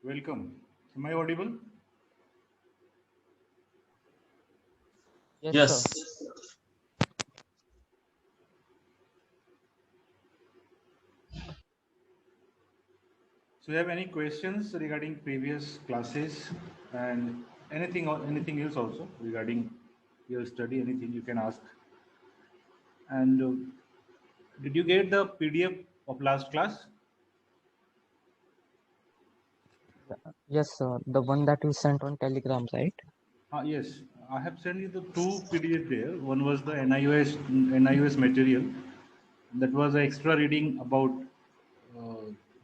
Welcome. Am I audible? Yes, sir. Yes. So, you have any questions regarding previous classes and anything else also regarding your study? Anything you can ask. And did you get the PDF of last class? Yes, sir. The one that you sent on Telegram, right? Yes, I have sent you the two PDF there. One was the NIOS material. That was an extra reading about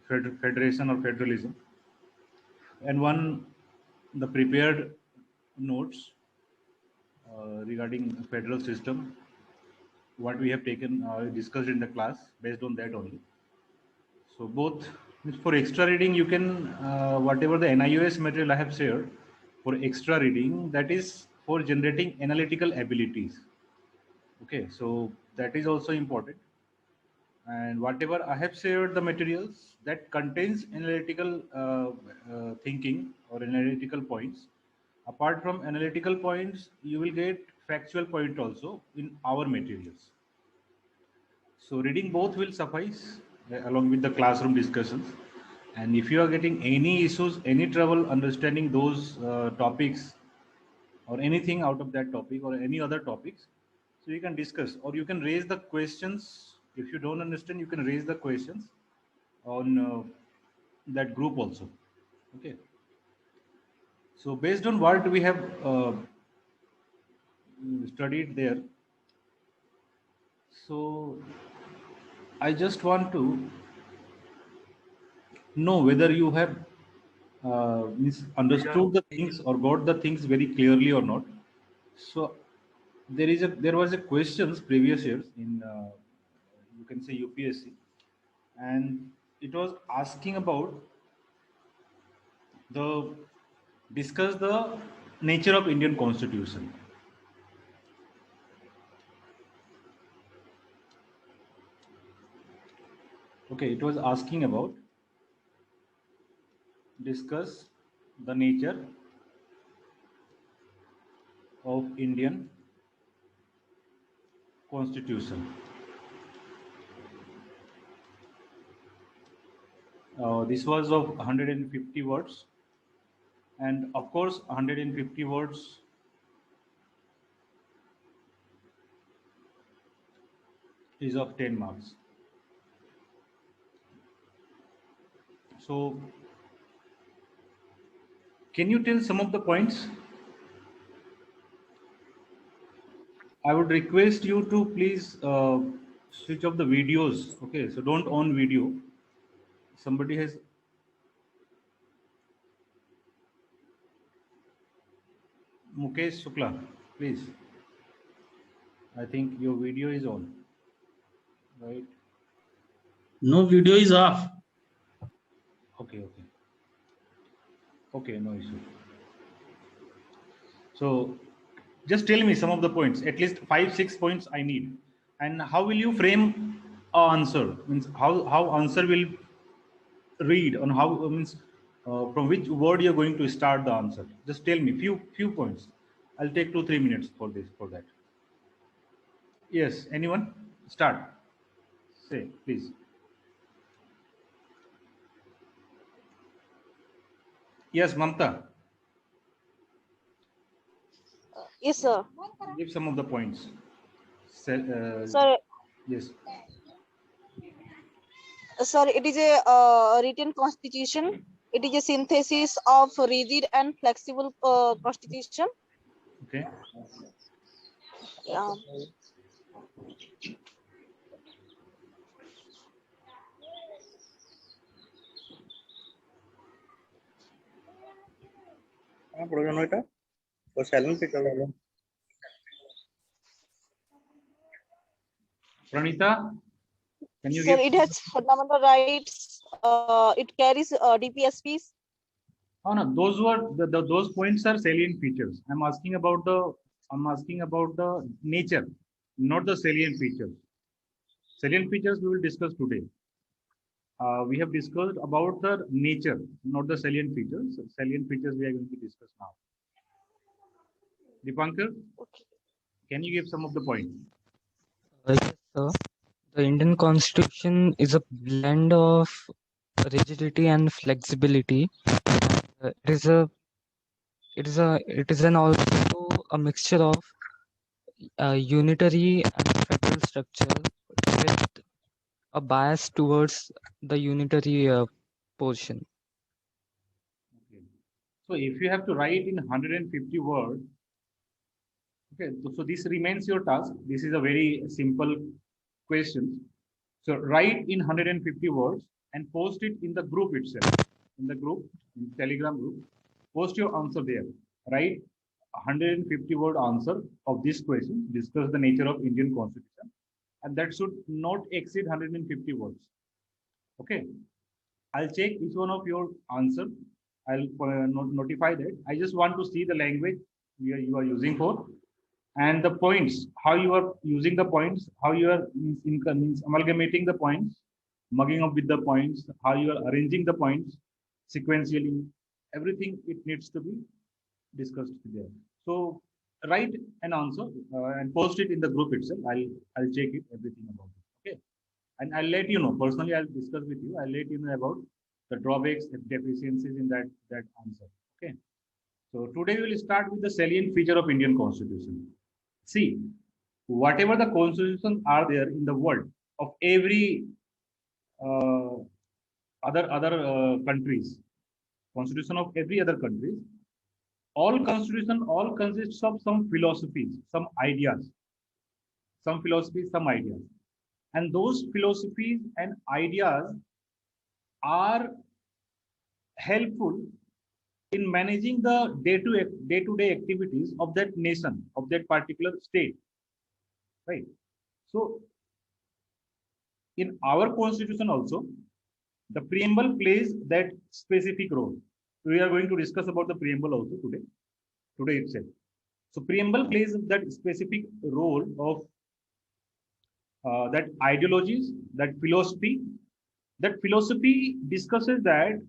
federation or federalism, and one the prepared notes regarding federal system, what we have taken discussed in the class based on that only. So both for extra reading, you can whatever the NIOS material I have shared for extra reading, that is for generating analytical abilities. Okay, so that is also important. And whatever I have shared the materials that contains analytical thinking or analytical points. Apart from analytical points, you will get factual point also in our materials. So reading both will suffice along with the classroom discussions. And if you are getting any issues, any trouble understanding those topics or anything out of that topic or any other topics, so you can discuss or you can raise the questions. If you don't understand, you can raise the questions on that group also. Okay. So based on what we have studied there, so I just want to know whether you have understood the things or got the things very clearly or not. So there was a questions previous years in you can say UPSC, and it was asking about the discuss the nature of Indian Constitution. Okay, it was asking about discuss the nature of Indian Constitution. This was of 150 words, and of course, 150 words is of 10 marks. So, can you tell some of the points? I would request you to please switch off the videos. Okay, so don't on video. Somebody has Mukesh Shukla, please. I think your video is on, right? No, video is off. Okay, okay. Okay, no issue. So just tell me some of the points, at least 5 6 points I need. And how will you frame a answer? Means how answer will read on how means from which word you're going to start the answer. Just tell me few points. I'll take 2 3 minutes for this for that. Yes, anyone? Start. Say, please. Yes, Mamta. Yes, sir. Give some of the points. Say, Sir, yes. sir, it is a written constitution. It is a synthesis of rigid and flexible constitution. Okay. Yeah. Pranita, can you Sir, give? it has fundamental rights. It carries DPSPs. Oh no, those were those points are salient features. I'm asking about the nature, not the salient features. Salient features we will discuss today. we have discussed about the nature, not the salient features. Salient features we are going to discuss now. Dipankar, Okay. can you give some of the points? Yes, sir. The Indian Constitution is a blend of rigidity and flexibility. It is a it is an also a mixture of unitary and federal structure with a bias towards the unitary portion. Okay. So if you have to write in 150 words, okay, so this remains your task. This is a very simple question. So write in 150 words and post it in the group itself. In the group, in Telegram group, post your answer there. Write 150 word answer of this question. Discuss the nature of Indian Constitution, and that should not exceed 150 words. Okay. I'll check each one of your answer. I'll notify that. I just want to see the language you are using for, and the points, how you are using the points, how you are means amalgamating the points, mugging up with the points, how you are arranging the points sequentially. Everything it needs to be discussed there. So write an answer and post it in the group itself. I'll check it everything about it. Okay, and I'll let you know personally. I'll discuss with you. I'll let you know about the drawbacks and deficiencies in that answer. Okay. So today we will start with the salient feature of Indian Constitution. See, whatever the constitutions are there in the world of every uh, other countries, constitution of every other countries, all constitution all consists of some philosophies, some ideas, and those philosophies and ideas are helpful in managing the day-to-day activities of that nation, of that particular state, right? So in our constitution also, the preamble plays that specific role. We are going to discuss about the preamble also today itself. So preamble plays that specific role of that ideologies, that philosophy. That philosophy discusses that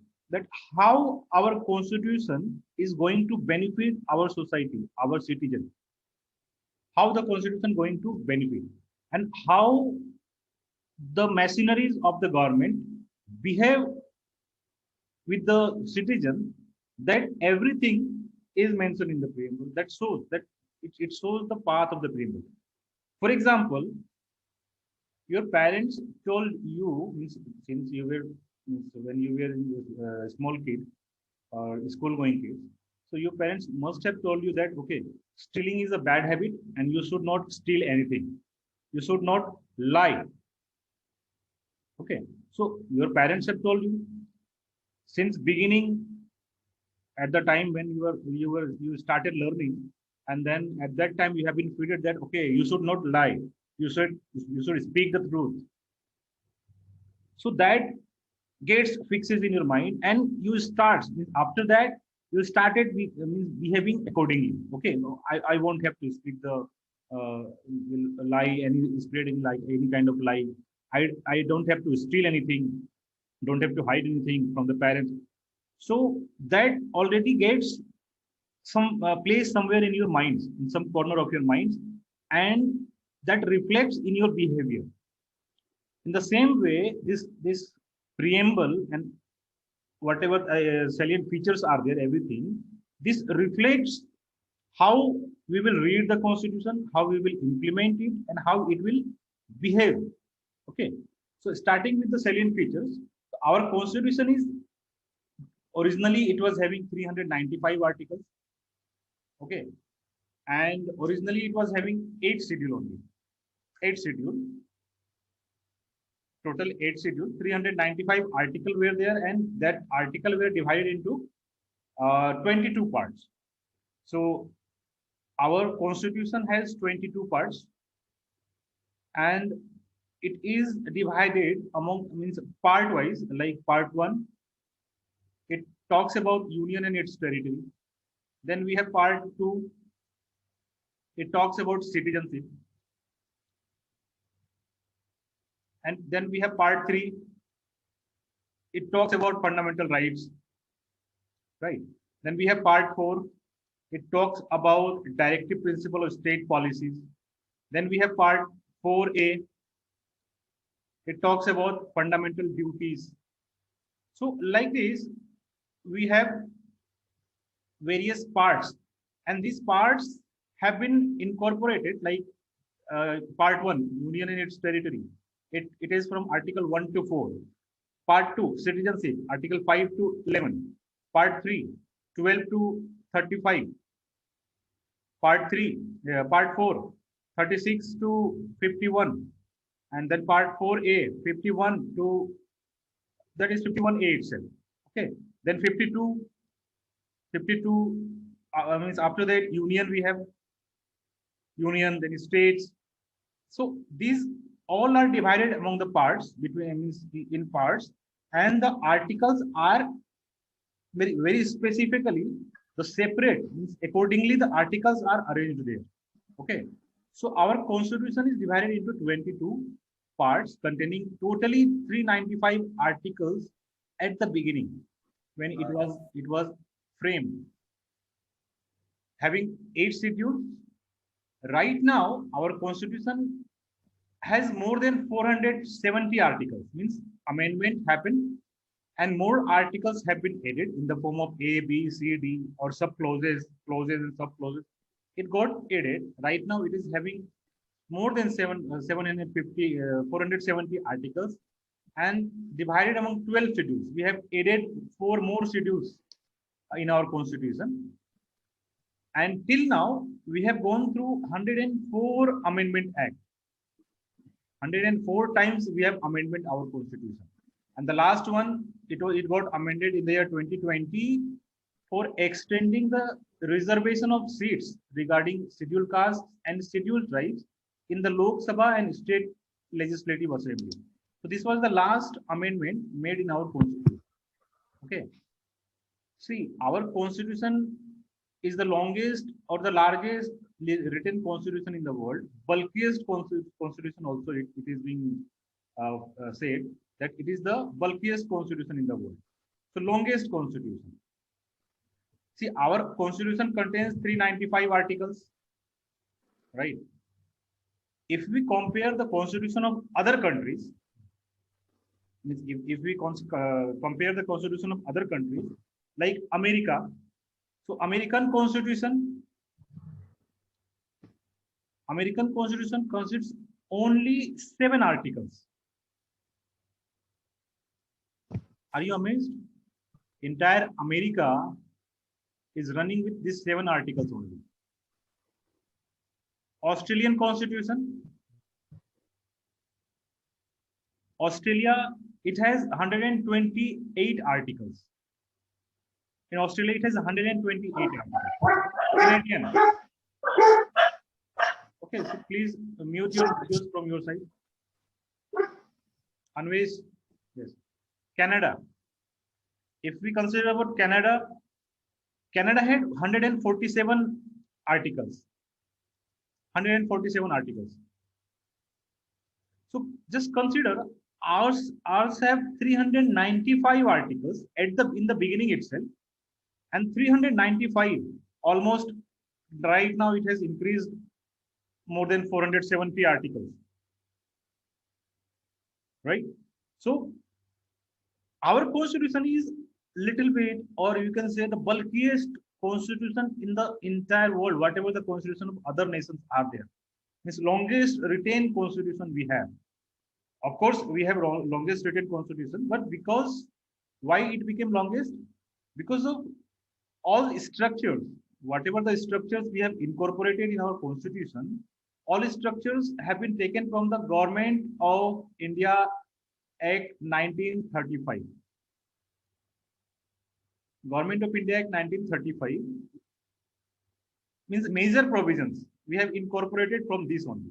how our constitution is going to benefit our society, our citizens, how the constitution going to benefit, and how the machineries of the government behave with the citizen. That everything is mentioned in the preamble. That shows that it shows the path of the preamble. For example, your parents told you, since you were when you were a small kid or school going kid, so your parents must have told you that okay, stealing is a bad habit and you should not steal anything, you should not lie. Okay, so your parents have told you since beginning, at the time when you started learning, and then at that time you have been fed that okay, you should not lie, you should speak the truth. So that gets fixes in your mind, and you start after that you started behaving accordingly. Okay, no, I won't have to speak the uh, lie, any spreading like any kind of lie. I don't have to steal anything, don't have to hide anything from the parents. So that already gets some place somewhere in your minds, in some corner of your minds, and that reflects in your behavior. In the same way, this preamble and whatever salient features are there, everything, this reflects how we will read the constitution, how we will implement it, and how it will behave. Okay. So starting with the salient features, our constitution is originally it was having 395 articles. Okay. And originally it was having 8 schedule only. 8 schedule, total 8 schedule, 395 article were there, and that article were divided into 22 parts. So our constitution has 22 parts, and it is divided among means part wise. Like part one, it talks about union and its territory. Then we have part two, it talks about citizenship. And then we have part three, it talks about fundamental rights, right? Then we have part 4. It talks about directive principle of state policies. Then we have part 4A. It talks about fundamental duties. So like this, we have various parts, and these parts have been incorporated, like part 1, union and its territory. It is from article 1 to 4. Part 2, citizenship, article 5 to 11. Part 3, 12 to 35. Part 4, 36 to 51. And then part 4A, 51 to, that is 51A itself. Okay. Then 52 means after that union, we have union, then states. So these all are divided among the parts, between, means in parts, and the articles are very specifically the separate, means accordingly the articles are arranged there. Okay. So our constitution is divided into 22 parts containing totally 395 articles at the beginning when it was framed, having 8 schedules. Right now our constitution has more than 470 articles, means amendment happened and more articles have been added in the form of A, B, C, D, or sub clauses and sub clauses. It got added. Right now it is having more than 470 articles and divided among 12 schedules. We have added 4 more schedules in our constitution. And till now, we have gone through 104 Amendment Act. 104 times we have amended our constitution. And the last one, it got amended in the year 2020 for extending the reservation of seats regarding scheduled castes and scheduled tribes in the Lok Sabha and state legislative assembly. So this was the last amendment made in our constitution. Okay. See, our constitution is the longest or the largest written constitution in the world. Bulkiest constitution also, it is being said that it is the bulkiest constitution in the world. So longest constitution. See, our constitution contains 395 articles, right? If we compare the constitution of other countries, if we compare the constitution of other countries like America, so American constitution consists only 7 articles. Are you amazed? Entire America is running with these 7 articles only. Australian constitution, Australia, it has 128 articles. In Australia, it has 128 articles. Canadian. Okay, so please mute your videos from your side. Anvesh, yes. Canada. If we consider about Canada, Canada had 147 articles. 147 articles. So just consider ours have 395 articles in the beginning itself, and 395 almost right now it has increased more than 470 articles, right? So our constitution is little bit, or you can say the bulkiest constitution in the entire world, whatever the constitution of other nations are there. This longest written constitution we have. Of course, we have longest written constitution, but because why it became longest? Because of all structures, whatever the structures we have incorporated in our constitution, all structures have been taken from the Government of India Act 1935. Government of India Act 1935 means major provisions we have incorporated from this only.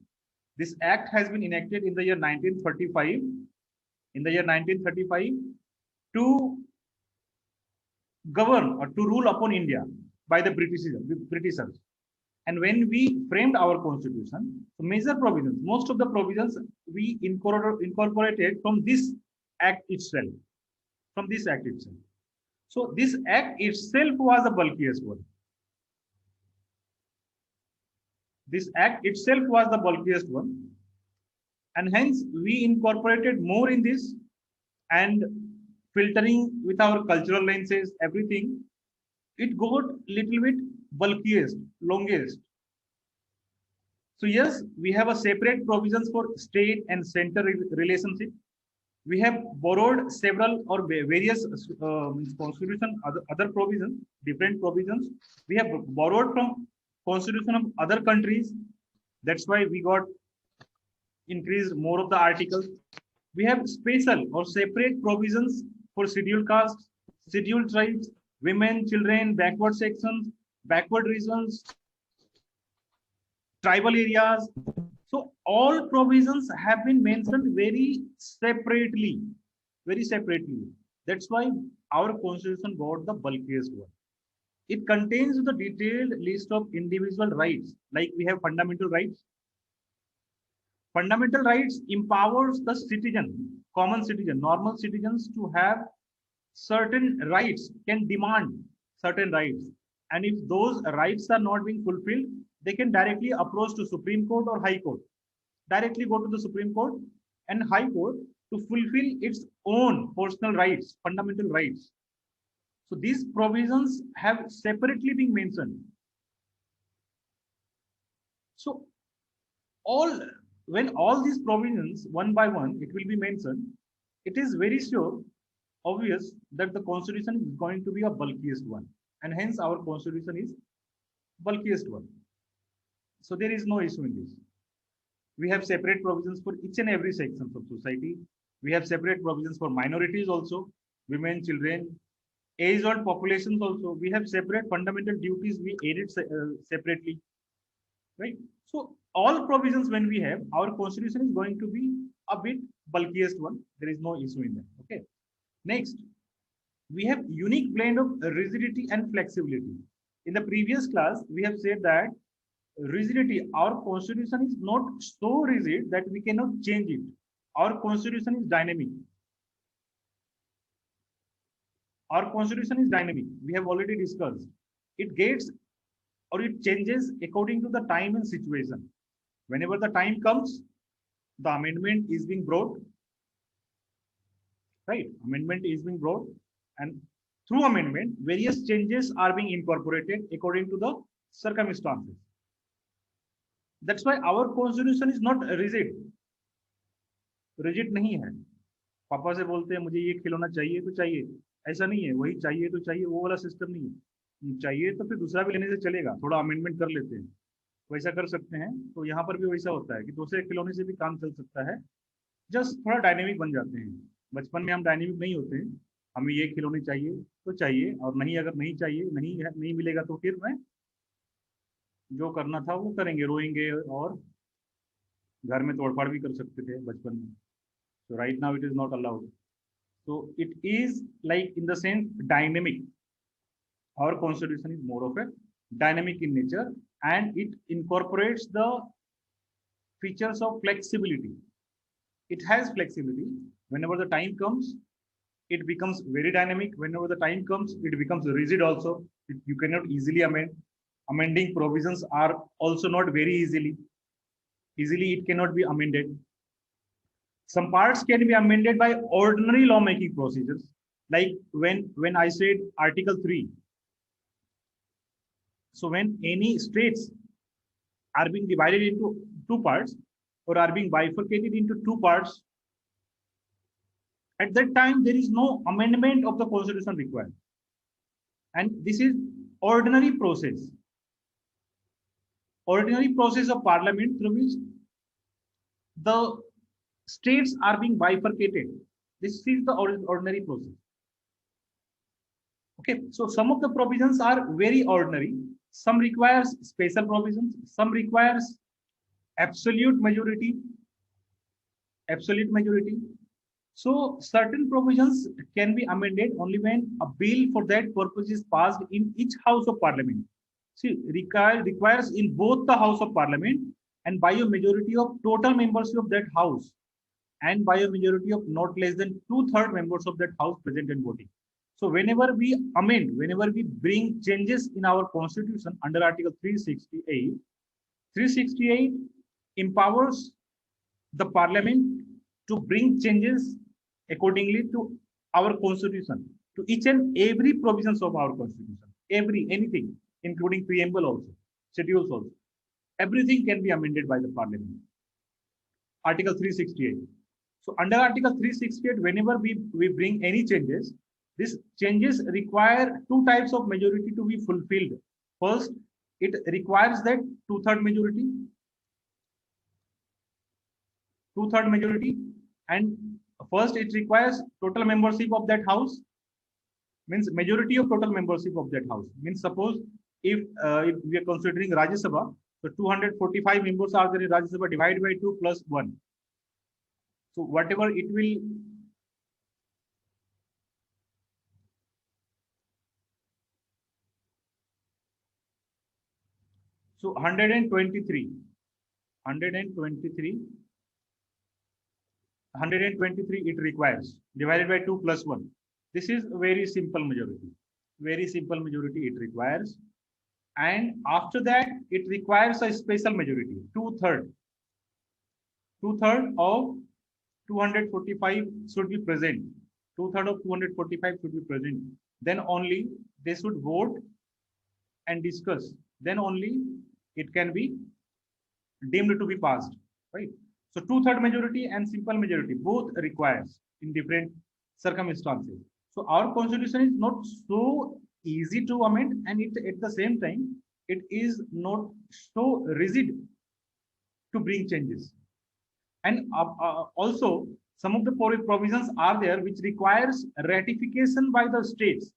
This act has been enacted in the year 1935. In the year 1935, to govern or to rule upon India by the Britishers. And when we framed our constitution, the major provisions, most of the provisions we incorporated from this act itself. from this act itself. So this act itself was the bulkiest one. This act itself was the bulkiest one, and hence we incorporated more in this, and filtering with our cultural lenses, everything, it got little bit bulkiest, longest. So yes, we have a separate provisions for state and center relationship. We have borrowed several or various constitution, other provisions, different provisions. We have borrowed from constitution of other countries. That's why we got increased more of the articles. We have special or separate provisions for scheduled castes, scheduled tribes, women, children, backward sections, backward regions, tribal areas. So all provisions have been mentioned very separately, very separately. That's why our constitution got the bulkiest one. It contains the detailed list of individual rights, like we have fundamental rights. Fundamental rights empowers the citizen, common citizen, normal citizens to have certain rights, can demand certain rights. And if those rights are not being fulfilled, they can directly approach to Supreme Court or High Court. Directly go to the Supreme Court and High Court to fulfill its own personal rights, fundamental rights. So these provisions have separately been mentioned. So when all these provisions one by one, it will be mentioned, it is very sure, obvious that the constitution is going to be a bulkiest one, and hence our constitution is bulkiest one. So there is no issue in this. We have separate provisions for each and every section of society. We have separate provisions for minorities also, women, children, age-old populations also. We have separate fundamental duties we added separately, right? So all provisions when we have, our constitution is going to be a bit bulkiest one. There is no issue in that. Okay. Next, we have unique blend of rigidity and flexibility. In the previous class, we have said that rigidity, our constitution is not so rigid that we cannot change it. Our constitution is dynamic. Our constitution is dynamic. We have already discussed. It gets or it changes according to the time and situation. Whenever the time comes, the amendment is being brought. Right? Amendment is being brought, and through amendment, various changes are being incorporated according to the circumstances. That's why our constitution is not rigid. Rigid नहीं है. पापा से बोलते हैं मुझे ये खिलौना चाहिए तो चाहिए, ऐसा नहीं है. वही चाहिए तो चाहिए, वो वाला सिस्टम नहीं है. चाहिए तो फिर दूसरा भी लेने से चलेगा, थोड़ा अमेंडमेंट कर लेते हैं, वैसा कर सकते हैं. तो यहाँ पर भी वैसा होता है कि दूसरे खिलौने से भी काम चल सकता है. जस्ट थोड़ा डायनेमिक बन जाते हैं. बचपन में हम डायनेमिक नहीं होते हैं. हमें ये खिलौने चाहिए तो चाहिए, और नहीं अगर नहीं चाहिए, नहीं मिलेगा तो फिर मैं जो करना था वो करेंगे, रोएंगे और घर में तोड़फाड़ भी कर सकते थे बचपन में. So right now it is not allowed. So it is like in the sense dynamic. Our constitution is more of a dynamic in nature, and it incorporates the features of flexibility. It has flexibility. Whenever the time comes, it becomes very dynamic. Whenever the time comes, it becomes rigid also. You cannot easily amend. Amending provisions are also not very easily. Easily it cannot be amended. Some parts can be amended by ordinary lawmaking procedures. Like when I said Article 3. So when any states are being divided into two parts or are being bifurcated into two parts, at that time there is no amendment of the constitution required. And this is ordinary process. Ordinary process of parliament through which the states are being bifurcated. This is the ordinary process. Okay, so some of the provisions are very ordinary. Some requires special provisions. Some requires absolute majority. Absolute majority. So certain provisions can be amended only when a bill for that purpose is passed in each house of parliament. See, requires in both the house of parliament and by a majority of total members of that house, and by a majority of not less than 2/3 members of that house present and voting. So whenever we amend, whenever we bring changes in our constitution under Article 368 empowers the parliament to bring changes accordingly to our constitution, to each and every provisions of our constitution, anything, including preamble also, schedules also. Everything can be amended by the parliament. Article 368. So under Article 368, whenever we bring any changes, these changes require two types of majority to be fulfilled. First, it requires that two-third majority, and first it requires total membership of that house, means majority of total membership of that house. Means suppose if we are considering Rajya Sabha, so 245 members are there in Rajya Sabha, divided by 2 plus 1. So whatever it will, so 123 it requires, divided by 2 plus 1. This is very simple majority. Very simple majority it requires. And after that, it requires a special majority, two-third of 245 should be present. Two-third of 245 should be present. Then only they should vote and discuss. Then only it can be deemed to be passed, right? So two-third majority and simple majority both requires in different circumstances. So our constitution is not so easy to amend, and at the same time it is not so rigid to bring changes. And also some of the provisions are there which requires ratification by the states.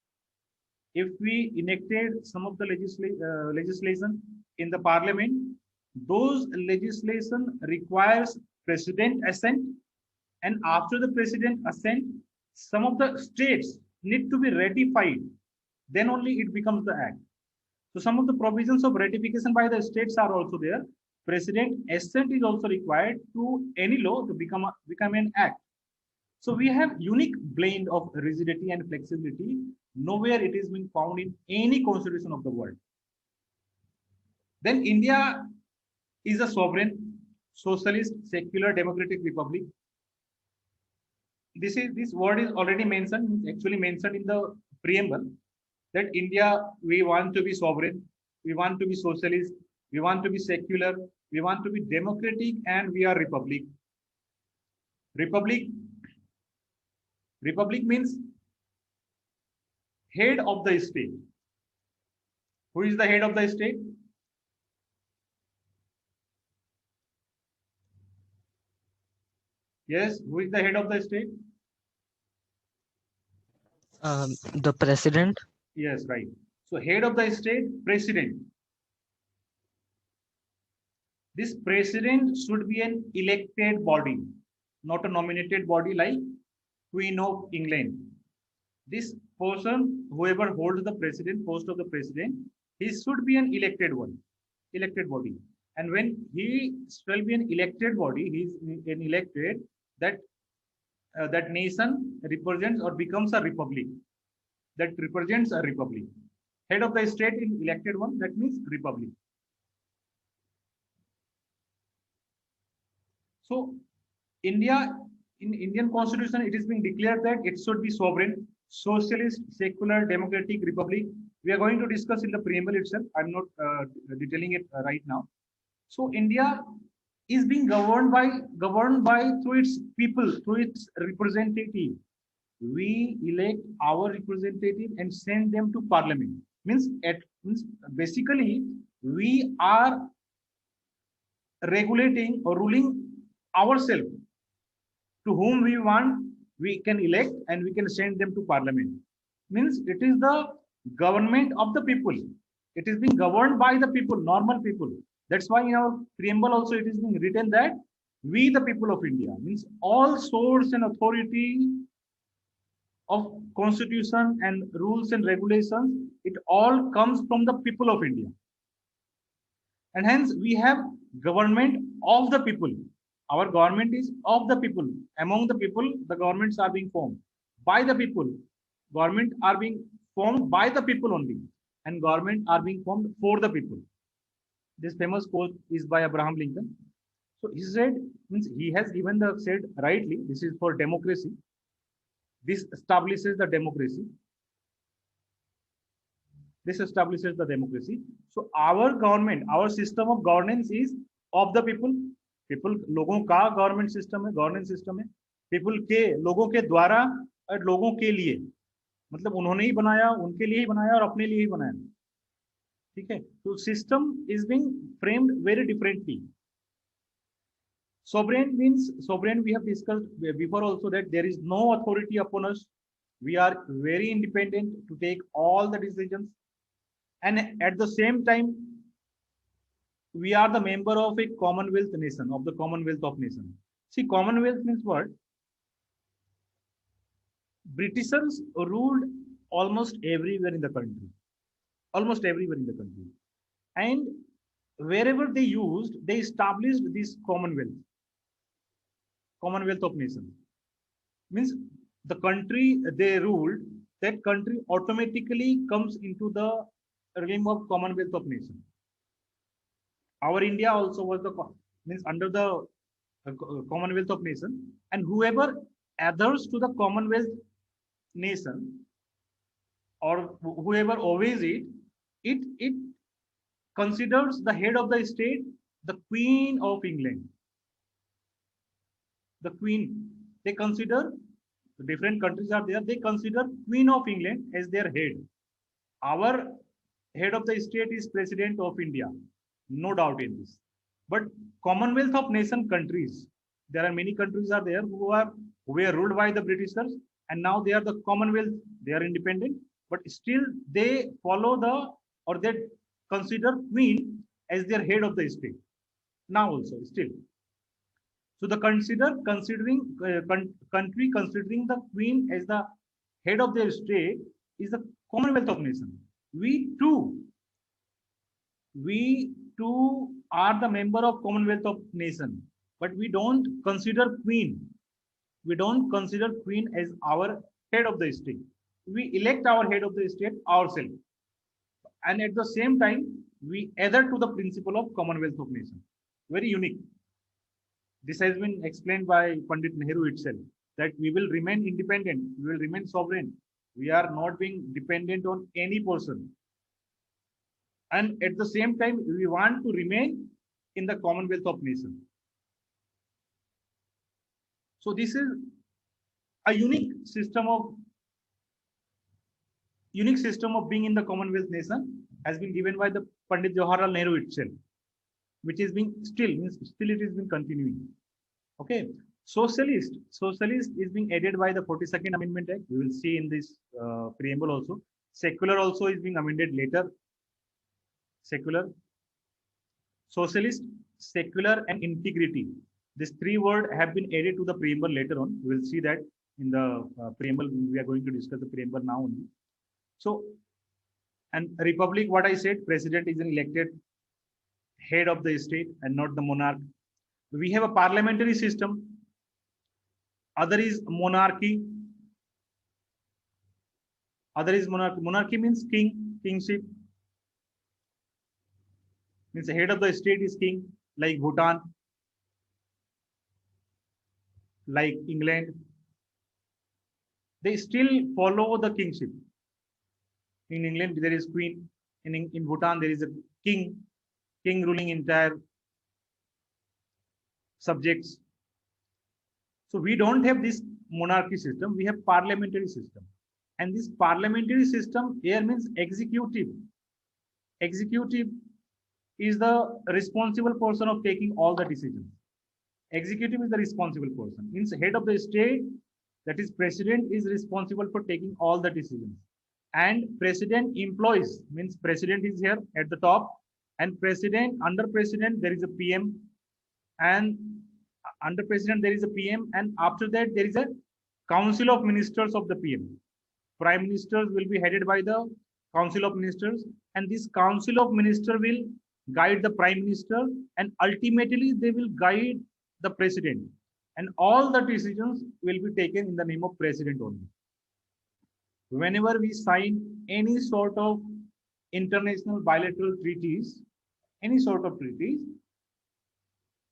If we enacted some of the legislation in the parliament, those legislation requires president assent, and after the president assent, some of the states need to be ratified. Then only it becomes the act. So some of the provisions of ratification by the states are also there. President assent is also required to any law to become an act. So we have unique blend of rigidity and flexibility. Nowhere it is being found in any constitution of the world. Then India is a sovereign, socialist, secular, democratic republic. This word is already mentioned, actually mentioned in the preamble, that India, we want to be sovereign, we want to be socialist, we want to be secular, we want to be democratic, and we are republic. Republic means head of the state. Who is the head of the state? Yes, who is the head of the state? The president. Yes, right. So head of the state, president. This president should be an elected body, not a nominated body like Queen of England. This person, whoever holds the president, post of the president, he should be an elected body. And when he shall be an elected body, he is an elected, that nation represents or becomes a republic. That represents a republic. Head of the state is elected one, that means republic. So India, in Indian constitution, it is being declared that it should be sovereign, socialist, secular, democratic republic. We are going to discuss in the preamble itself. I'm not detailing it right now. So India is being governed by through its people, through its representative. We elect our representative and send them to parliament. Means basically we are regulating or ruling ourselves. To whom we want, we can elect and we can send them to parliament. Means it is the government of the people. It is being governed by the people, normal people. That's why in our preamble also it is being written that we the people of India, means all source and authority of constitution and rules and regulations, it all comes from the people of India. And hence we have government of the people. Our government is of the people. Among the people, the governments are being formed. By the people, government are being formed by the people only, and government are being formed for the people. This famous quote is by Abraham Lincoln. So he said, means he has given the said rightly, this is for democracy. This establishes the democracy. This establishes the democracy. So our government, our system of governance is of the people. People, लोगों का government system है, governance system है. People के, लोगों के द्वारा और लोगों के लिए, मतलब उन्होंने ही बनाया, उनके लिए ही बनाया और अपने लिए ही बनाया. ठीक है. तो system is being framed very differently. Sovereign means, sovereign we have discussed before also, that there is no authority upon us. We are very independent to take all the decisions, and at the same time we are the member of a Commonwealth nation, of the Commonwealth of Nations. See, Commonwealth means what? Britishers ruled almost everywhere in the country, almost everywhere in the country, and wherever they used, they established this Commonwealth of Nations. Means the country they ruled, that country automatically comes into the realm of Commonwealth of Nations. Our India also was the means under the Commonwealth of Nations, and whoever adheres to the Commonwealth nation, or whoever obeys it, it considers the head of the state the Queen of England. The Queen, they consider, different countries are there, they consider Queen of England as their head. Our head of the state is President of India, no doubt in this. But Commonwealth of Nation countries, there are many countries are there who were ruled by the Britishers, and now they are the Commonwealth, they are independent, but still they follow the, or they consider Queen as their head of the state. Now also still. So the considering country considering the Queen as the head of their state is the Commonwealth of Nations. We too are the member of Commonwealth of Nations, but we don't consider Queen. We don't consider Queen as our head of the state. We elect our head of the state ourselves, and at the same time we adhere to the principle of Commonwealth of Nations. Very unique. This has been explained by Pandit Nehru itself, that we will remain independent, we will remain sovereign. We are not being dependent on any person. And at the same time, we want to remain in the Commonwealth of Nations. So this is a unique system of being in the Commonwealth nation, has been given by the Pandit Jawaharlal Nehru itself, which is being still it is being continuing. Okay. Socialist is being added by the 42nd Amendment Act. We will see in this preamble also. Secular also is being amended later. Secular, socialist, secular, and integrity. These three words have been added to the preamble later on. We will see that in the preamble. We are going to discuss the preamble now only. So, and republic, what I said, president is an elected head of the state and not the monarch. We have a parliamentary system. Other is monarchy. Other is monarchy. Monarchy means kingship. Means the head of the state is king, like Bhutan, like England. They still follow the kingship. In England, there is queen. In Bhutan, there is a king ruling entire subjects. So we don't have this monarchy system. We have parliamentary system. And this parliamentary system here means executive. Executive is the responsible person of taking all the decisions. Executive is the responsible person. Means head of the state, that is president, is responsible for taking all the decisions. And president employs, means president is here at the top, and president, under president there is a PM, and under president there is a PM, and after that there is a council of ministers of the PM. Prime ministers will be headed by the council of ministers, and this council of ministers will guide the prime minister, and ultimately they will guide the president, and all the decisions will be taken in the name of president only. Whenever we sign any sort of international bilateral treaties, any sort of treaties,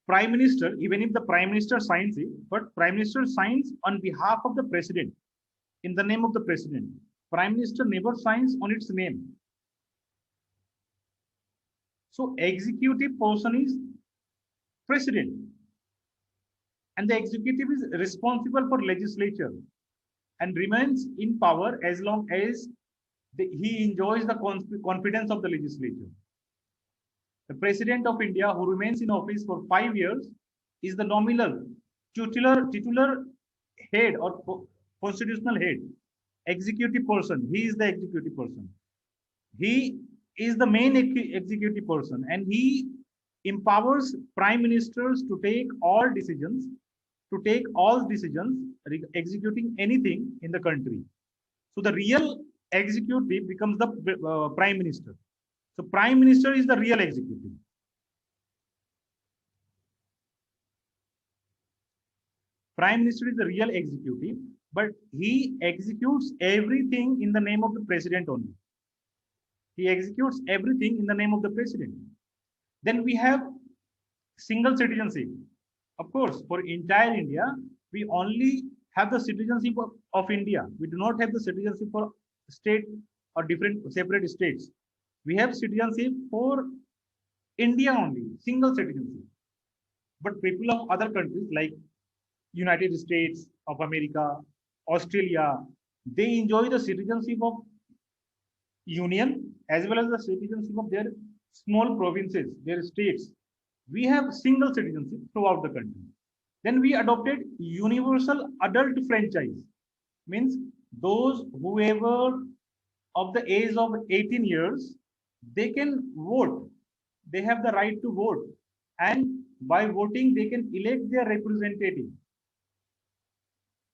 prime minister, even if the prime minister signs it, but prime minister signs on behalf of the president, in the name of the president. Prime minister never signs on its name. So executive person is president, and the executive is responsible for legislature and remains in power as long as he enjoys the confidence of the legislature. The president of India, who remains in office for 5 years, is the nominal titular head or constitutional head, executive person. He is the executive person. He is the main executive person, and he empowers prime ministers to take all decisions, executing anything in the country. So the real executive becomes the prime minister. So prime minister is the real executive. Prime minister is the real executive, but he executes everything in the name of the president only. He executes everything in the name of the president. Then we have single citizenship. Of course, for entire India, we only have the citizenship of India. We do not have the citizenship for state or different separate states. We have citizenship for India only, single citizenship. But people of other countries like United States of America, Australia, they enjoy the citizenship of Union as well as the citizenship of their small provinces, their states. We have single citizenship throughout the country. Then we adopted universal adult franchise, means those whoever of the age of 18 years, they can vote. They have the right to vote, and by voting they can elect their representative.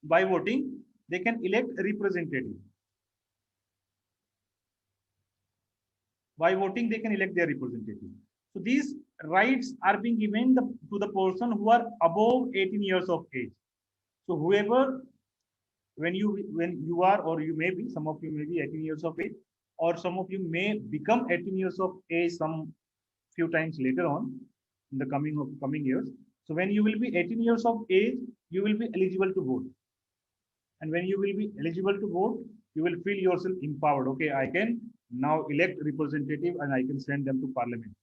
By voting they can elect a representative. By voting they can elect their representative. So these rights are being given to the person who are above 18 years of age. So whoever, when you are, or you may be, some of you may be 18 years of age, or some of you may become 18 years of age some few times later on in the coming years. So when you will be 18 years of age, you will be eligible to vote. And when you will be eligible to vote, you will feel yourself empowered. Okay, I can now elect representative and I can send them to parliament.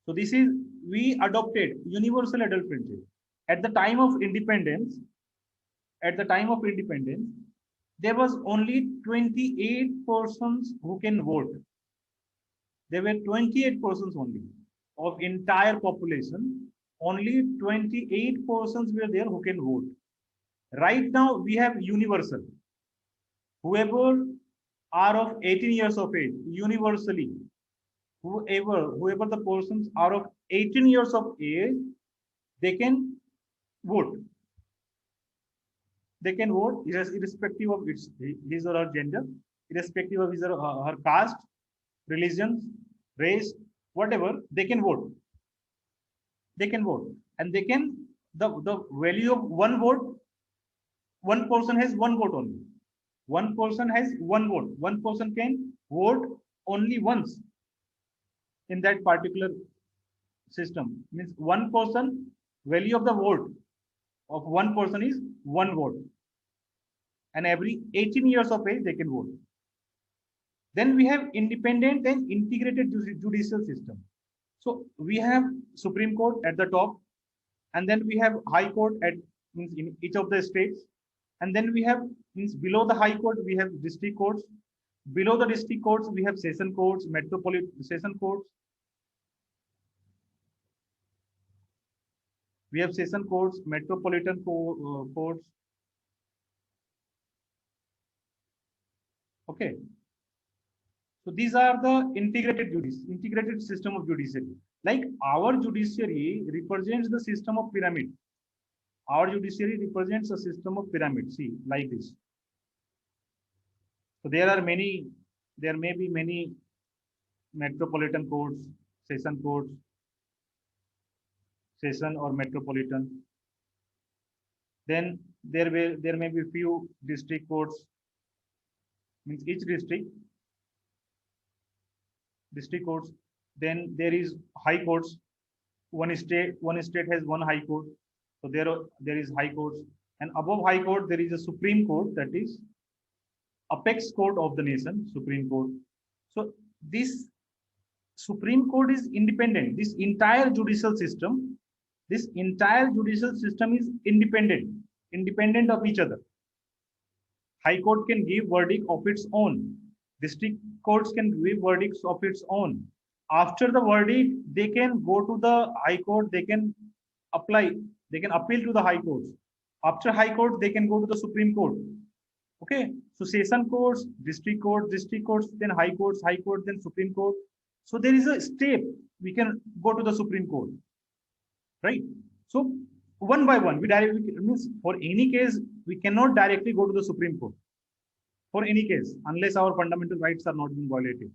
So this is, we adopted universal adult franchise. At the time of independence, there was only 28 persons who can vote. There were 28 persons only of entire population. Only 28 persons were there who can vote. Right now we have universal. Whoever are of 18 years of age, universally, whoever the persons are of 18 years of age, they can vote. They can vote irrespective of his or her gender, irrespective of his or her caste, religion, race, whatever. They can vote. They can vote, and they can, the value of one vote. One person has one vote only. One person has one vote. One person can vote only once in that particular system. Means one person, value of the vote of one person is one vote. And every 18 years of age, they can vote. Then we have independent and integrated judicial system. So we have Supreme Court at the top, and then we have High Court at, means in each of the states. And then we have, means below the High Court, we have district courts. Below the district courts, we have session courts, metropolitan session courts. We have session courts, metropolitan courts. Okay. So these are the integrated system of judiciary. Like our judiciary represents the system of pyramid. Our judiciary represents a system of pyramid. See, like this. So there may be many metropolitan courts, session courts, session or metropolitan. Then there may be few district courts, means each district courts. Then there is high courts. One state has one high court, so there is high courts, and above high court there is a Supreme Court, that is apex court of the nation, Supreme Court. So this Supreme Court is independent. This entire judicial system is independent of each other. High court can give verdict of its own. District courts can give verdicts of its own. After the verdict, they can go to the high court, they can appeal to the high courts. After high court, they can go to the Supreme Court. Okay, so session courts, district courts, then high court, then Supreme Court. So there is a step, we can go to the Supreme Court, right? So one by one, we directly, means for any case, we cannot directly go to the Supreme Court. For any case, unless our fundamental rights are not being violated.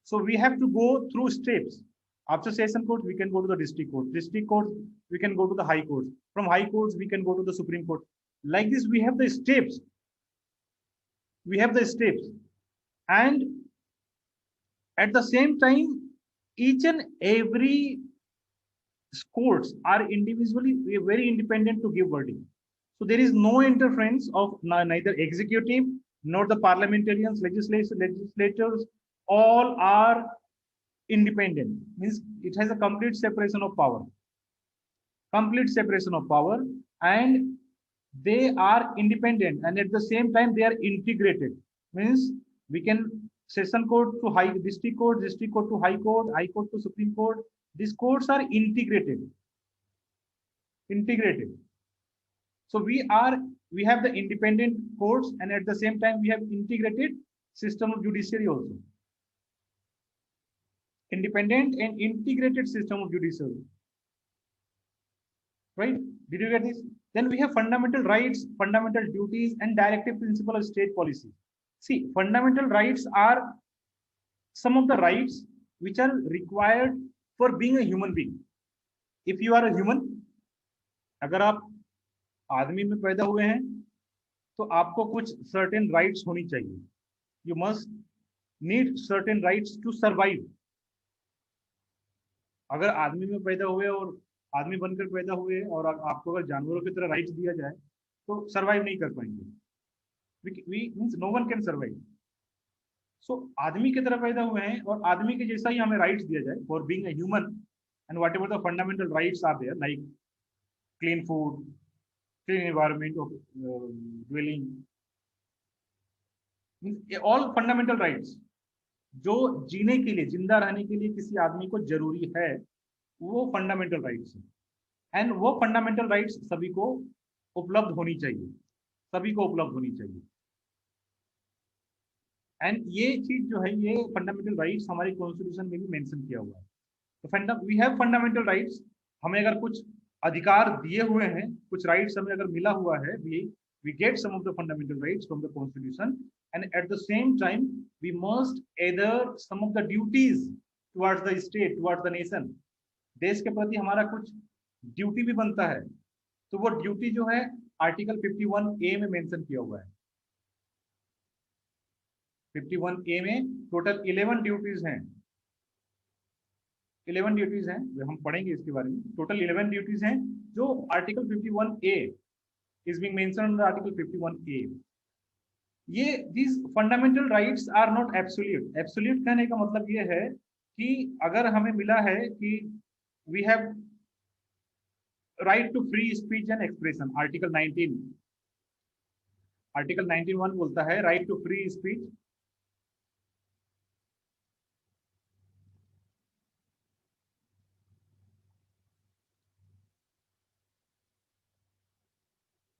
So we have to go through steps. After session court, we can go to the district court. District court, we can go to the high courts. From high courts, we can go to the Supreme Court. Like this, we have the steps. And at the same time, each and every courts are individually very independent to give verdict. So there is no interference of neither executive nor the parliamentarians, legislators. All are independent. Means it has a complete separation of power. And they are independent, and at the same time they are integrated. Means we can session court to high district court to high court to Supreme Court. These courts are integrated. So we have the independent courts, and at the same time we have integrated system of judiciary also. Independent and integrated system of judiciary. Right? Did you get this? Then we have fundamental rights, fundamental duties, and directive principle of state policy. See, fundamental rights are some of the rights which are required for being a human being. If you are a human, अगर आप आदमी में पैदा हुए हैं, तो आपको कुछ certain rights होनी चाहिए. You must need certain rights to survive. अगर आदमी में पैदा हुए और आदमी बनकर पैदा हुए और आपको अगर जानवरों की तरह राइट्स दिया जाए तो सरवाइव नहीं कर पाएंगे. Means no one can survive. So आदमी की तरह पैदा हुए हैं और आदमी के जैसा ही हमें राइट्स दिया जाए for being a human, and whatever the fundamental rights are there, like clean food, clean environment of dwelling, all fundamental rights जो जीने के लिए, जिंदा रहने के लिए किसी आदमी को जरूरी है, वो फंडामेंटल राइट्स है. एंड वो फंडामेंटल राइट्स सभी को उपलब्ध होनी चाहिए. एंड ये चीज जो है, ये फंडामेंटल राइट्स हमारे कॉन्स्टिट्यूशन में भी मेंशन किया हुआ है. तो वी हैव फंडामेंटल राइट्स. हमें अगर कुछ अधिकार दिए हुए हैं, कुछ राइट्स हमें अगर मिला हुआ है, we get some of the fundamental rights from the constitution, and at the same time we must adhere some of the duties towards the state, towards the nation. देश के प्रति हमारा कुछ ड्यूटी भी बनता है. तो वो ड्यूटी जो है आर्टिकल 51A में मेंशन किया हुआ है. 51A में टोटल 11 ड्यूटीज हैं. 11 ड्यूटीज हैं, हम पढ़ेंगे इसके बारे में. टोटल 11 ड्यूटीज हैं जो article 51A is being mentioned in article 51A. ये these fundamental rights are not absolute. Absolute कहने का मतलब ये है कि अगर हमें मिला है कि we have right to free speech and expression, article 19. article 19(1) बोलता है right to free speech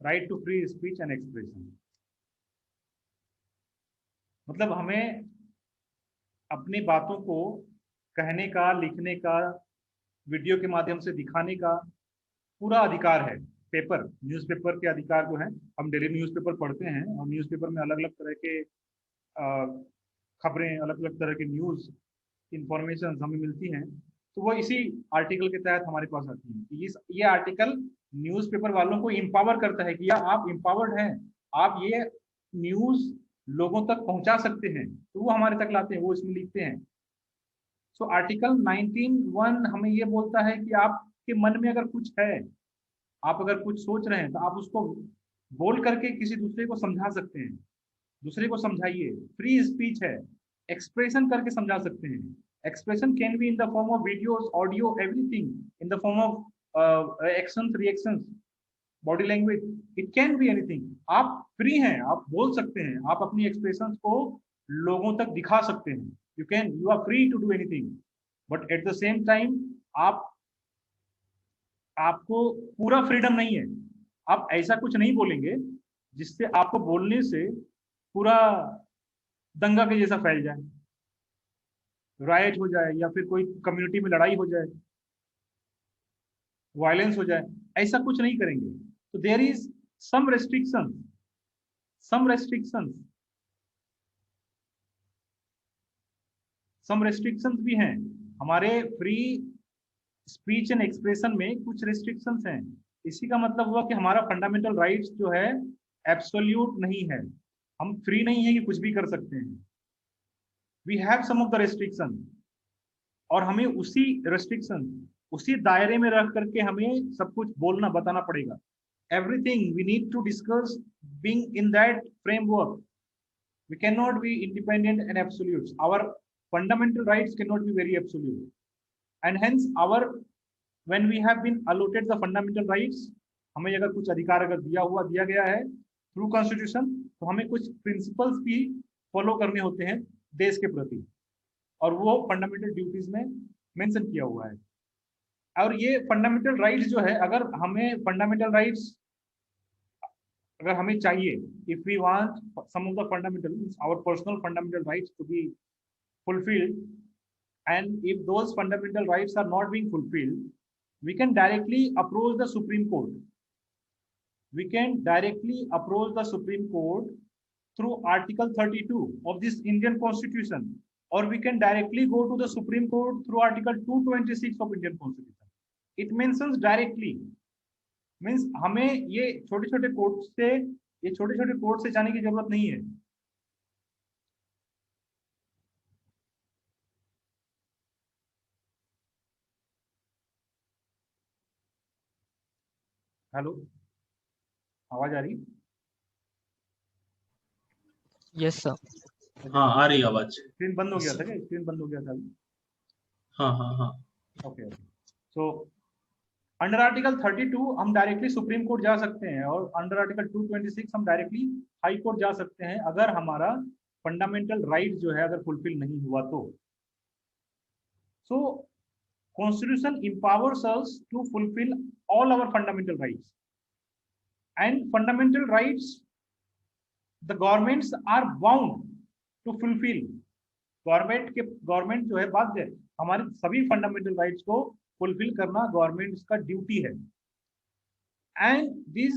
right to free speech and expression. मतलब हमें अपनी बातों को कहने का, लिखने का, वीडियो के माध्यम से दिखाने का पूरा अधिकार है. पेपर, न्यूज़पेपर के अधिकार जो है, हम डेली न्यूज़पेपर पढ़ते हैं और न्यूज़पेपर में अलग अलग तरह के खबरें, अलग अलग तरह के न्यूज़ इंफॉर्मेशन हमें मिलती हैं. तो वो इसी आर्टिकल के तहत हमारे पास आती है कि ये आर्टिकल न्यूज़पेपर वालों को इंपावर करता है कि या आप इंपावर्ड हैं, आप ये न्यूज़ लोगों तक पहुंचा सकते हैं, तो वो हमारे तक लाते हैं, वो इसमें लिखते हैं। सो आर्टिकल 19(1) हमें ये बोलता है कि आपके मन में अगर कुछ है, आप अगर कुछ सोच रहे हैं, तो आप उसको बोल करके किसी दूसरे को समझा सकते हैं। दूसरे को समझाइए, फ्री स्पीच है, एक्सप्रेशन करके समझा सकते हैं। Expression can be in the form of videos, audio, everything, in the form of actions, reactions, body language, it can be anything. आप फ्री हैं, आप बोल सकते हैं, आप अपनी एक्सप्रेशंस को लोगों तक दिखा सकते हैं। You are free to do anything, but at the same time आपको पूरा फ्रीडम नहीं है। आप ऐसा कुछ नहीं बोलेंगे जिससे आपको बोलने से पूरा दंगा के जैसा फैल जाए, राइट हो जाए, या फिर कोई कम्युनिटी में लड़ाई हो जाए, वायलेंस हो जाए, ऐसा कुछ नहीं करेंगे। तो there is some restriction, some restrictions some restrictions भी हैं हमारे फ्री स्पीच एंड एक्सप्रेशन में, कुछ रेस्ट्रिक्शंस हैं। इसी का मतलब हुआ कि हमारा फंडामेंटल राइट्स जो है एब्सोल्यूट नहीं है, हम फ्री नहीं है कि कुछ भी कर सकते हैं। We have some of the restriction, और हमें उसी रेस्ट्रिक्शन, उसी दायरे में रह करके हमें सब कुछ बोलना बताना पड़ेगा। Everything we need to discuss being in that framework. We cannot be independent and absolute. Our fundamental rights cannot be very absolute, and hence when we have been allotted the fundamental rights, हमें अगर कुछ अधिकार अगर दिया गया है through constitution, तो हमें कुछ प्रिंसिपल्स भी फॉलो करने होते हैं देश के प्रति, और वो फंडामेंटल ड्यूटीज में मेंशन किया हुआ है। और ये फंडामेंटल राइट्स जो है, अगर हमें फंडामेंटल राइट्स अगर हमें चाहिए, if we want some of the fundamental, our personal fundamental rights to be fulfilled, and if those fundamental rights are not being fulfilled, we can directly approach the Supreme Court. We can directly approach the Supreme Court through Article 32 of this Indian Constitution, or we can directly go to the Supreme Court through Article 226 of Indian Constitution. It mentions directly, means हमें ये छोटे छोटे court से जाने की जरूरत नहीं है। हेलो, आवाज आ रही? Yes sir. हाँ आ रही आवाज। स्क्रीन बंद हो गया था क्या? स्क्रीन बंद हो गया था। हाँ। ओके, सो अंडर आर्टिकल 32 हम डायरेक्टली सुप्रीम कोर्ट जा सकते हैं, और अंडर आर्टिकल 226 हम डायरेक्टली हाई कोर्ट जा सकते हैं, अगर हमारा फंडामेंटल राइट जो है अगर फुलफिल नहीं हुआ तो। सो constitution empowers us to fulfill all our fundamental rights, and fundamental rights the governments are bound to fulfill. Government जो है बाध्य है हमारे सभी फंडामेंटल राइट्स को फुलफिल करना, गवर्नमेंट का ड्यूटी है। And this,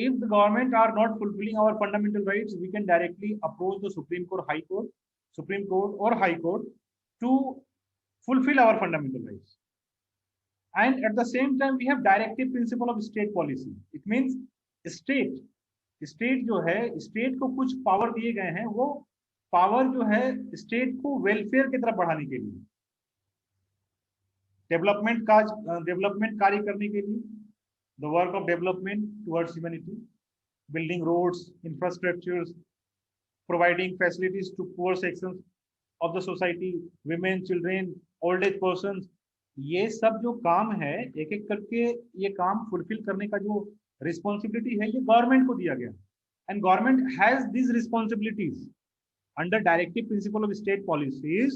if the government are not fulfilling our fundamental rights, we can directly approach the Supreme Court or High Court to fulfill our fundamental rights. And at the same time we have directive principle of state policy. It means state जो है, state को कुछ power दिए गए हैं, वो power जो है स्टेट को वेलफेयर की तरफ बढ़ाने के लिए, डेवलपमेंट कार्य करने के लिए, the work of development towards humanity, building roads, infrastructures, providing facilities to poor sections of the society, women, children, old age persons. ये सब जो काम है, एक एक करके ये काम फुलफिल करने का जो रिस्पॉन्सिबिलिटी है, ये गवर्नमेंट को दिया गया, and government has this responsibilities under directive principle of state policies.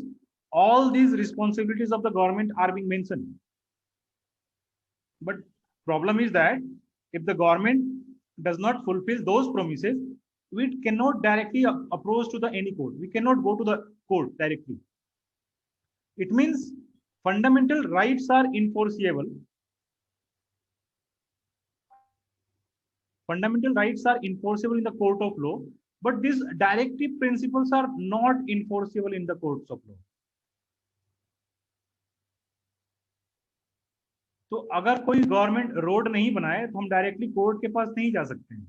All these responsibilities of the government are being mentioned, but problem is that if the government does not fulfill those promises, we cannot directly approach to the any court, we cannot go to the court directly. It means fundamental rights are enforceable, fundamental rights are enforceable in the court of law, but these directive principles are not enforceable in the courts of law. तो अगर कोई government road नहीं बनाए तो हम directly court के पास नहीं जा सकते हैं।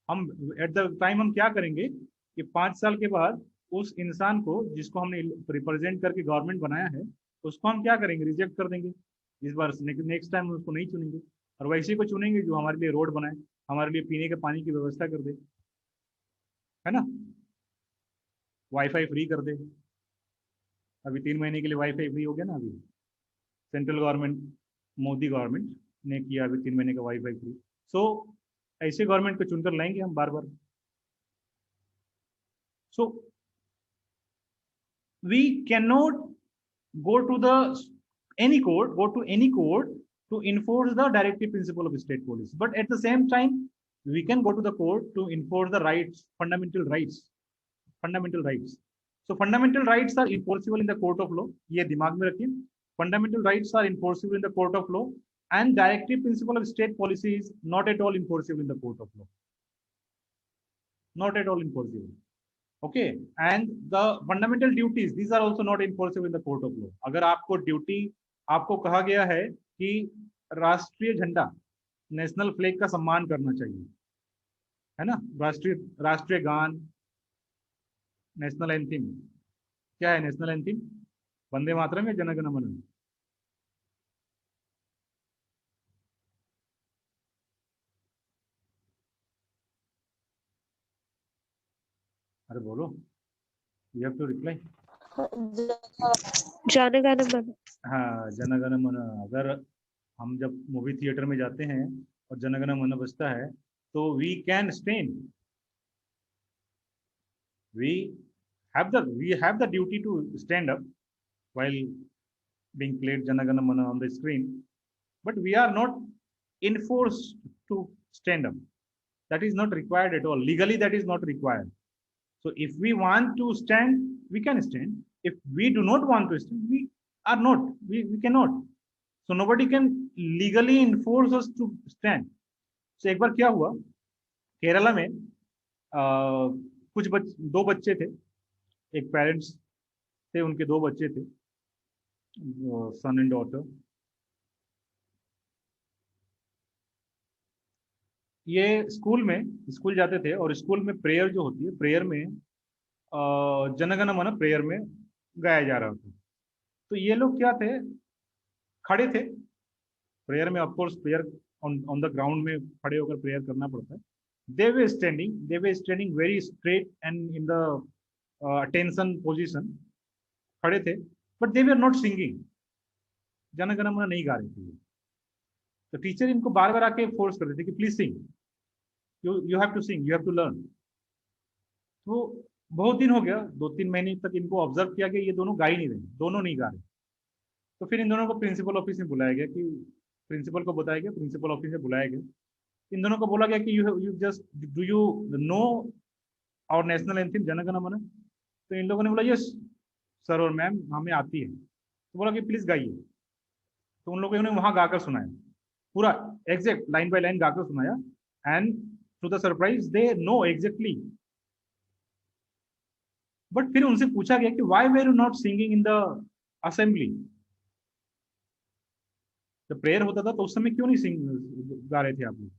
हम एट द टाइम हम क्या करेंगे कि 5 साल के बाद उस इंसान को जिसको हमने रिप्रेजेंट करके गवर्नमेंट बनाया है उसको हम क्या करेंगे, रिजेक्ट कर देंगे। इस बार नेक्स्ट टाइम उसको नहीं चुनेंगे और वैसे को चुनेंगे जो हमारे लिए रोड बनाए, हमारे लिए पीने के पानी की व्यवस्था कर दे, है ना, वाईफाई फ्री कर दे। अभी 3 महीने के लिए वाईफाई फ्री हो गया ना, अभी सेंट्रल गवर्नमेंट, मोदी गवर्नमेंट ने किया अभी 3 महीने का वाईफाई फ्री। सो ऐसे गवर्नमेंट को चुनकर लाएंगे हम बार बार। सो we cannot go to the any court, go to any court to enforce the directive principle of state policy, but at the same time we can go to the court to enforce the rights, fundamental rights, fundamental rights. So fundamental rights are enforceable in the court of law, ये दिमाग में रखिए, fundamental rights are enforceable in the court of law and directive principle of state policy is not at all enforceable in the court of law, not at all enforceable. Okay, and the fundamental duties, these are also not enforceable in the court of law. अगर आपको duty, आपको कहा गया है कि राष्ट्रीय झंडा, national flag का सम्मान करना चाहिए, है ना, राष्ट्रीय गान, नेशनल एंथम, क्या है नेशनल एंथम? वंदे मातरम या जन गण मन? अरे बोलो, यू हैव टू रिप्लाई। जन गण मन। हाँ, जन गण मन। अगर हम जब मूवी थिएटर में जाते हैं और जन गण मन बजता है तो we can stand, we have the duty to stand up while being played Jana Gana Mana on the screen, but we are not enforced to stand up. That is not required at all. Legally, that is not required. So if we want to stand, we can stand. If we do not want to stand, we are not. We cannot. So nobody can legally enforce us to stand. So एक बार क्या हुआ, केरला में दो बच्चे थे, एक parents थे, उनके दो बच्चे थे, सन एंड डॉटर। ये स्कूल जाते थे और स्कूल में प्रेयर जो होती है, प्रेयर में जनगण मन प्रेयर में गाया जा रहा था। तो ये लोग क्या थे, खड़े थे प्रेयर में। Of course prayer on the ground में खड़े होकर प्रेयर करना पड़ता है। they were standing very straight and in the attention position, खड़े थे, but they were not singing, जन गण मन नहीं गा रहे थे। तो टीचर इनको बार बार आके फोर्स कर रहे थे कि please sing, you have to sing, you have to learn. तो बहुत दिन हो गया, 2-3 महीने तक इनको ऑब्जर्व किया गया, ये दोनों गा ही नहीं रहे, दोनों नहीं गा रहे। तो फिर इन दोनों को प्रिंसिपल ऑफिस में बुलाया गया, कि प्रिंसिपल को बताया गया, प्रिंसिपल ऑफिस में बुलाया गया, इन दोनों को बोला गया कि you just do you know our national anthem Jana Gana मन? तो इन लोगों ने बोला यस सर और मैम, हमें आती है। तो बोला कि प्लीज गाइए। तो उन लोगों ने वहां गाकर सुनाया, पूरा एग्जैक्ट लाइन बाय लाइन गाकर सुनाया, and to the surprise they know exactly. But फिर उनसे पूछा गया कि why were you not singing in the assembly? जब प्रेयर होता था तो उस समय क्यों नहीं गा रहे थे आप लोग?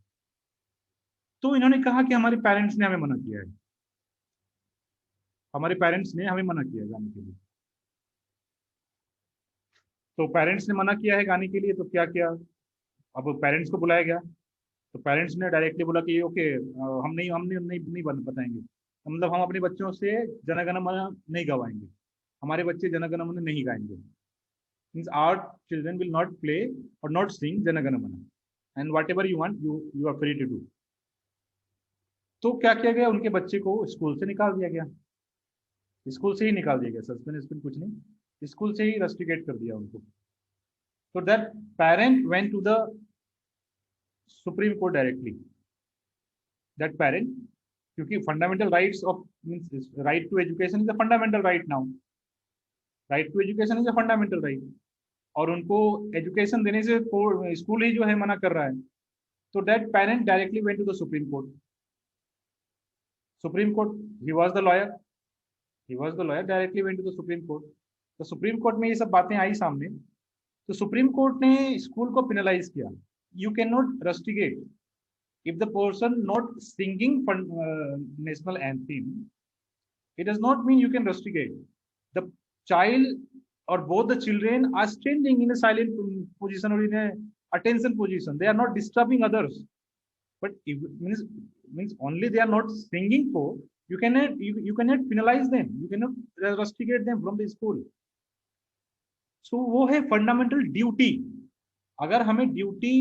तो इन्होंने कहा कि हमारे पेरेंट्स ने हमें मना किया है, हमारे पेरेंट्स ने हमें मना किया है गाने के लिए। तो पेरेंट्स ने मना किया है गाने के लिए, तो क्या किया, अब पेरेंट्स को बुलाया गया। तो पेरेंट्स ने डायरेक्टली बोला कि ओके, हम नहीं बताएंगे, मतलब हम अपने बच्चों से जन गण मन नहीं गवाएंगे, हमारे बच्चे जन गण मन नहीं गाएंगे। Means our children will not play और not sing Jana Gana Mana, and whatever you want you are free to do. तो क्या किया गया, उनके बच्चे को स्कूल से निकाल दिया गया, स्कूल से ही निकाल दिया गया, सस्पेंड कुछ नहीं, स्कूल से ही रस्टिकेट कर दिया उनको। तो that parent went to the supreme court directly, that parent, क्योंकि fundamental rights of means right to education is a fundamental right now, right to education is a fundamental right, और उनको education देने से school ही जो है मना कर रहा है। तो that parent directly went to the supreme Court. Supreme Court, he was the lawyer, directly went to the Supreme Court. तो सुप्रीम कोर्ट में ये सब बातें आई सामने, तो सुप्रीम कोर्ट ने स्कूल को पेनलाइज किया. You can not rusticate if the person not singing national anthem. It does not mean you can rusticate. The child or both the children are standing in a silent position or in a attention position. They are not disturbing others. But if means only they are not singing for, you cannot penalize them. You cannot rusticate them from the school. So वो है fundamental duty. अगर हमें duty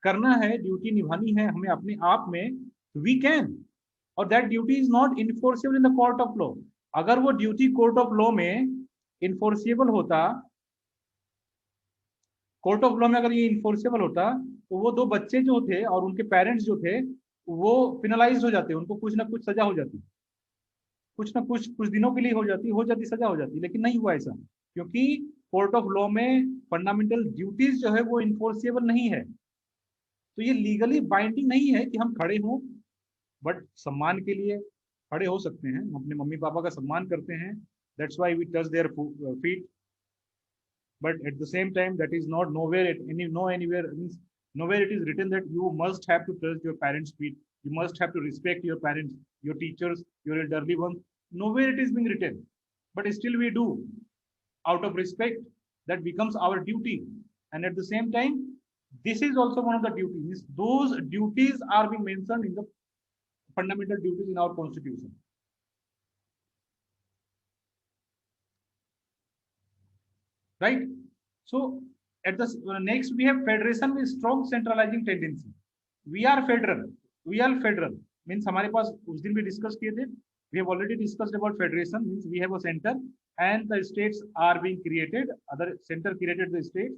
करना है, duty निभानी है हमें अपने आप में, वी कैन. और that duty is not enforceable in the court of law. अगर वो ड्यूटी कोर्ट ऑफ लॉ में इन्फोर्सेबल होता, कोर्ट ऑफ लॉ में अगर ये इन्फोर्सेबल होता, तो वो दो बच्चे जो थे और उनके पेरेंट्स जो थे वो पेनलाइज हो जाते, उनको कुछ ना कुछ सजा हो जाती, कुछ ना कुछ दिनों के लिए हो जाती सजा हो जाती. लेकिन नहीं हुआ ऐसा, क्योंकि कोर्ट ऑफ लॉ में फंडामेंटल ड्यूटीज जो है वो इन्फोर्सेबल नहीं है. तो ये लीगली बाइंडिंग नहीं है कि हम खड़े हों, बट सम्मान के लिए खड़े हो सकते हैं. हम अपने मम्मी पापा का सम्मान करते हैं, that's why we touch their feet. But at the same time that is not nowhere means nowhere it is written that you must have to touch your parents' feet, you must have to respect your parents, your teachers, your elderly ones. Nowhere it is being written, but still we do out of respect. That becomes our duty. And at the same time, this is also one of the duties. Those duties are being mentioned in the fundamental duties in our constitution. Right? So at the next we have federation with strong centralizing tendency. We are federal. Means हमारे पास उस दिन भी discuss किए थे. We have already discussed about federation. Means we have a center and the states are being created. Other center created the states.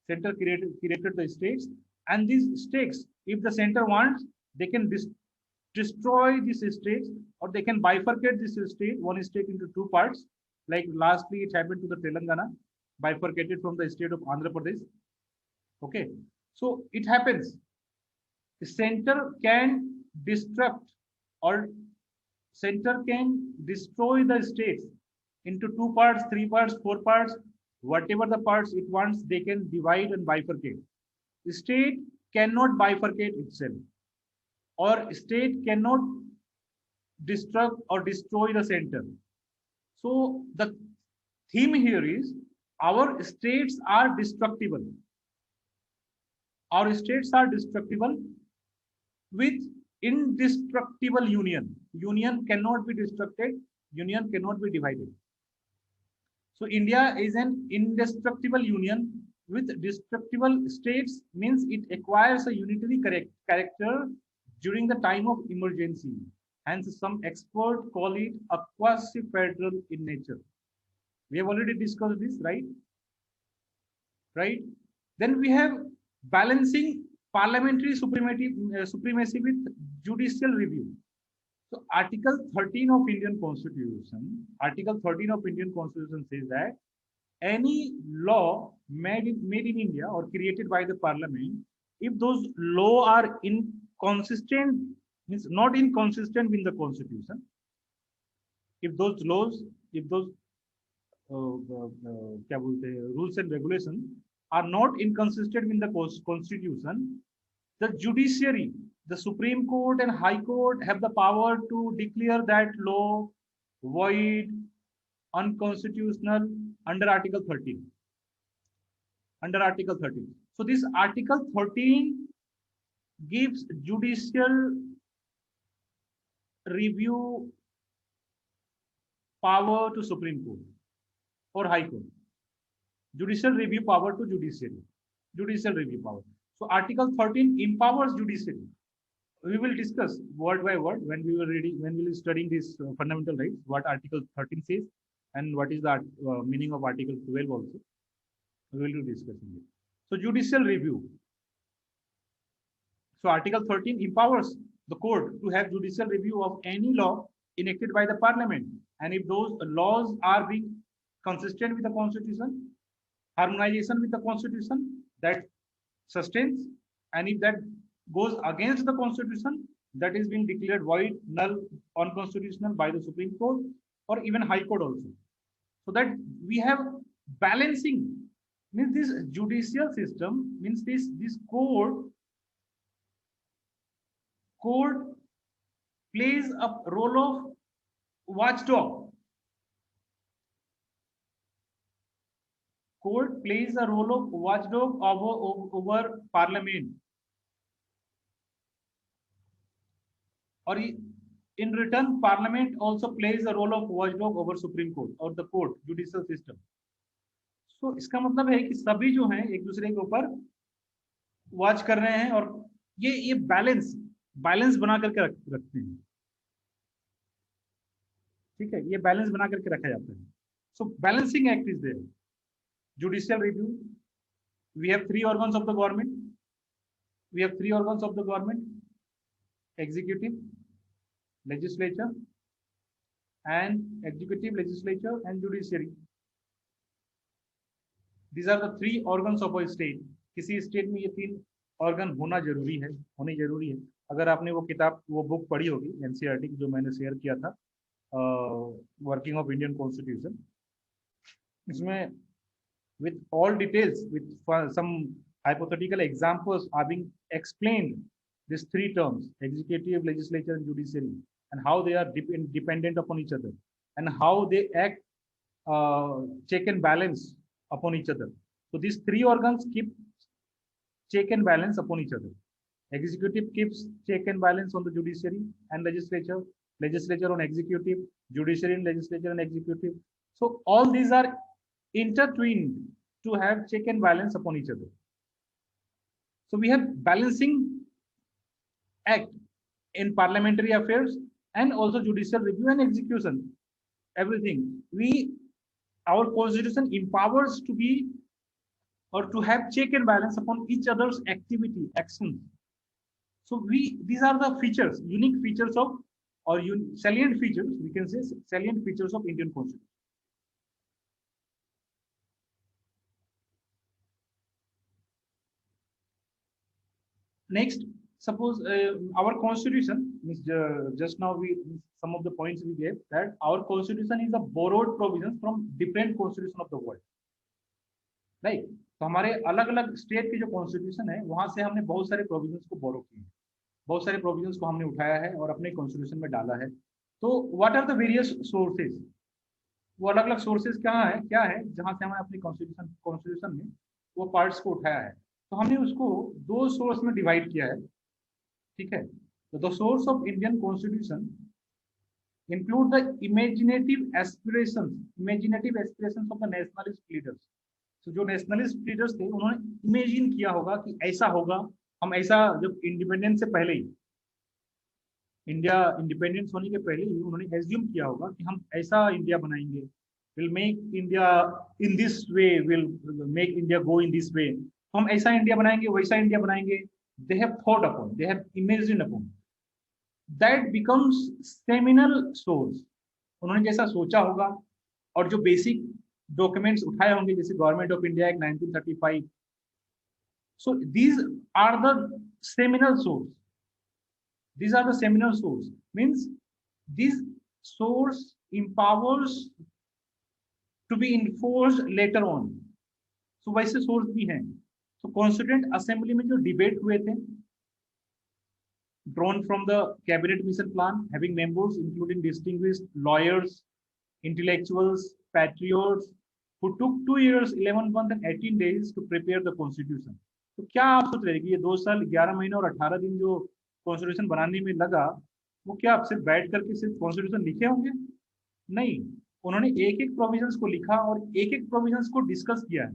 Center created the states, and these states, if the center wants, they can destroy these states, or they can bifurcate this one state into two parts. Like lastly, it happened to the Telangana, bifurcated from the state of Andhra Pradesh. Okay, so it happens. The center can destruct, or center can destroy the states into two parts, three parts, four parts. Whatever the parts it wants, they can divide and bifurcate. The state cannot bifurcate itself, or state cannot destruct or destroy the center. So the theme here is our states are destructible. Our states are destructible with indestructible union. Union cannot be destructed. Union cannot be divided. So India is an indestructible union with destructible states, means it acquires a unitary character during the time of emergency. Hence, some experts call it a quasi-federal in nature. We have already discussed this, right? Right? Then we have balancing parliamentary supremacy with judicial review. So Article 13 of Indian Constitution says that any law made in India or created by the Parliament, if those laws are inconsistent, means not inconsistent with the Constitution, if those laws, rules and regulations are not inconsistent with the Constitution, the judiciary, the Supreme Court and High Court have the power to declare that law void, unconstitutional under Article 13. So this Article 13 gives judicial review power to Supreme Court or High Court. Judicial review power to judiciary. Judicial review power. So Article 13 empowers judiciary. We will discuss word by word when we will studying this fundamental rights, what Article 13 says and what is the meaning of Article 12 also. We will be discussing it. So judicial review. So Article 13 empowers the court to have judicial review of any law enacted by the Parliament, and if those laws are being consistent with the Constitution, harmonization with the Constitution, that sustains, and if that goes against the Constitution, that is being declared void, null, unconstitutional by the Supreme Court or even High Court also. So that we have balancing Means this judicial system means this court plays a role of watchdog. Court plays a role of watchdog over parliament, or in return parliament also plays a role of watchdog over supreme court or the court judicial system. So इसका मतलब है कि सभी जो हैं एक दूसरे के ऊपर वॉच कर रहे हैं और ये बैलेंस बना करके रखते हैं, ठीक है, ये बैलेंस बना करके रखा जाता है. So balancing act is there. Judicial review, we have three organs of the government, executive, legislature and judiciary. These are the three organs of a state. किसी स्टेट में ये तीन ऑर्गन होना जरूरी है, होनी जरूरी है. अगर आपने वो बुक पढ़ी होगी एनसीईआरटी की जो मैंने शेयर किया था, वर्किंग ऑफ इंडियन कॉन्स्टिट्यूशन, इसमें with all details, with some hypothetical examples are being explained, these three terms, executive, legislature and judiciary, and how they are dependent upon each other and how they act, check and balance upon each other. So these three organs keep check and balance upon each other. Executive keeps check and balance on the judiciary and legislature on executive, judiciary and legislature and executive. So all these are intertwined to have check and balance upon each other. So we have balancing act in parliamentary affairs and also judicial review and execution. Everything our constitution empowers to be or to have check and balance upon each other's actions. So these are the features, unique features of, or salient features, we can say salient features of Indian Constitution. Next, suppose our constitution, just now some of the points we gave, that our constitution is a borrowed provisions from different constitution of the world, right? तो हमारे अलग अलग state के जो constitution है वहां से हमने बहुत सारे प्रोविजंस को बोरो किए, बहुत सारे प्रोविजंस को हमने उठाया है और अपने कॉन्स्टिट्यूशन में डाला है. तो what are the various sources? वो अलग अलग सोर्सेज क्या है जहां से हमने अपनी कॉन्स्टिट्यूशन में वो पार्ट्स को उठाया है. तो हमने उसको दो सोर्स में डिवाइड किया है, ठीक है. तो the source of Indian constitution include the imaginative aspirations of the nationalist leaders. तो जो नेशनलिस्ट लीडर्स थे उन्होंने इमेजिन किया होगा कि ऐसा होगा, हम ऐसा, जब इंडिपेंडेंस से पहले ही, इंडिया इंडिपेंडेंस होने के पहले ही उन्होंने एज्यूम किया होगा कि हम ऐसा इंडिया बनाएंगे, will make India in this way, will make India go in this way, हम ऐसा इंडिया बनाएंगे, वैसा इंडिया बनाएंगे. They have thought upon, they have imagined upon, that becomes seminal source. उन्होंने जैसा सोचा होगा और जो बेसिक डॉक्यूमेंट्स उठाए होंगे जैसे government of India act 1935, so these are the seminal source. These are the seminal source, means this source empowers to be enforced later on. So वैसे सोर्स भी हैं. तो कॉन्स्टिट्यूएंट असेंबली में जो डिबेट हुए थे, drawn from the cabinet mission plan, having members including distinguished lawyers, intellectuals, patriots, who took 2 years, 11 months and 18 days to prepare the constitution. तो क्या आप सोच रहे हैं कि ये 2 साल 11 महीने और 18 दिन जो कॉन्स्टिट्यूशन बनाने में लगा, वो क्या आप सिर्फ बैठ करके सिर्फ कॉन्स्टिट्यूशन लिखे होंगे? नहीं, उन्होंने एक एक प्रोविजंस को लिखा और एक एक प्रोविजंस को डिस्कस किया है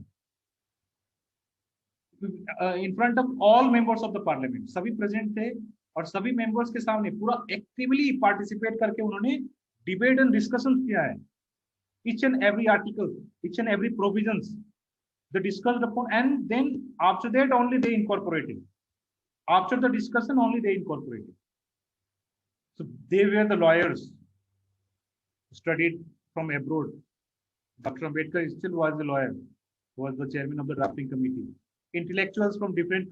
in front of all members of the parliament. सभी प्रेजेंट थे और सभी मेंबर्स के सामने पूरा एक्टिवली पार्टिसिपेट करके उन्होंने डिबेट एंड डिस्कशन किया है. Each and every article, each and every provisions they discussed upon, and then after that only they incorporated. After the discussion only they incorporated. So they were the lawyers studied from abroad. Dr. Ambedkar still was the lawyer, was the chairman of the drafting committee. Intellectuals from different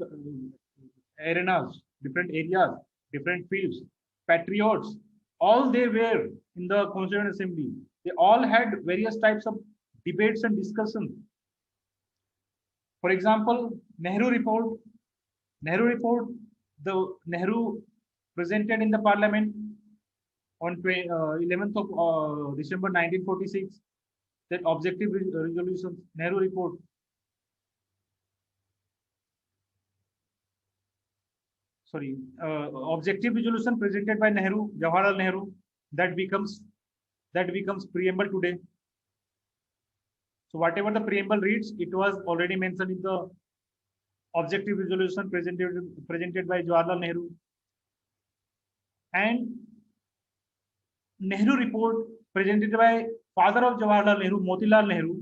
arenas, different areas, different fields, patriots, all they were in the Constituent Assembly. They all had various types of debates and discussions. For example, Nehru report. Nehru report, the Nehru presented in the parliament on 11th of December 1946, that objective resolution, Nehru report. Sorry, objective resolution presented by Nehru, Jawaharlal Nehru, that becomes preamble today. So whatever the preamble reads, it was already mentioned in the objective resolution presented by Jawaharlal Nehru. And Nehru report presented by father of Jawaharlal Nehru, Motilal Nehru,